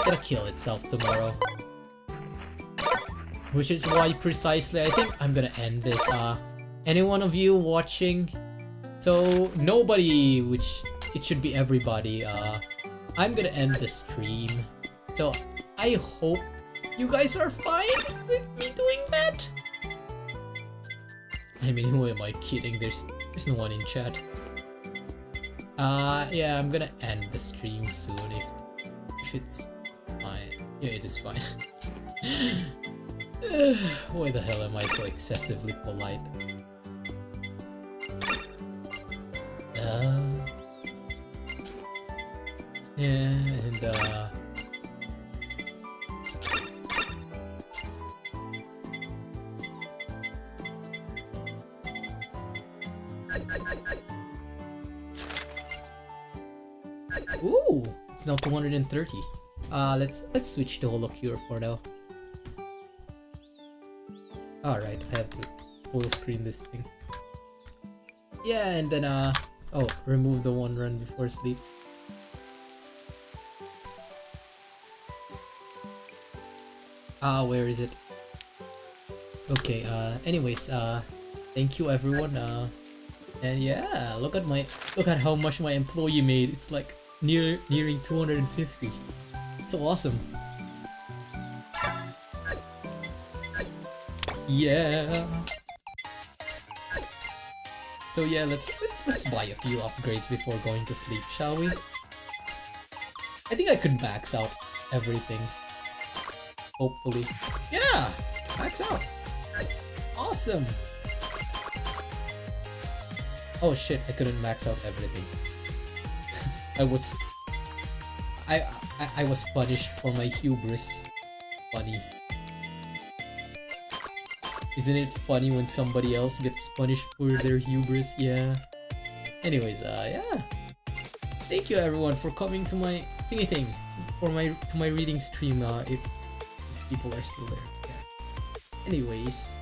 gonna kill itself tomorrow. Which is why precisely I think I'm gonna end this. Any one of you watching? So nobody, which it should be everybody. I'm gonna end the stream. So I hope you guys are fine with me doing that. I mean, who am I kidding? There's no one in chat. Yeah, I'm gonna end the stream soon if it's fine. Yeah, it is fine. Why the hell am I so excessively polite? And Ooh, it's now 230. Let's switch to Holocure for now. Alright, I have to full screen this thing. Yeah, and then oh, remove the one run before sleep. Where is it? Okay, anyways, thank you everyone, and yeah, look at how much my employee made. It's like nearing 250. It's awesome. Yeah. So yeah, let's buy a few upgrades before going to sleep, shall we? I think I could max out everything. Hopefully. Yeah! Max out! Awesome! Oh shit, I couldn't max out everything. I was punished for my hubris. Funny. Isn't it funny when somebody else gets punished for their hubris? Yeah. Anyways, yeah. Thank you everyone for coming to my thingy thing for my reading stream. If people are still there. Yeah. Anyways,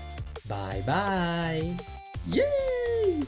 bye bye. Yay!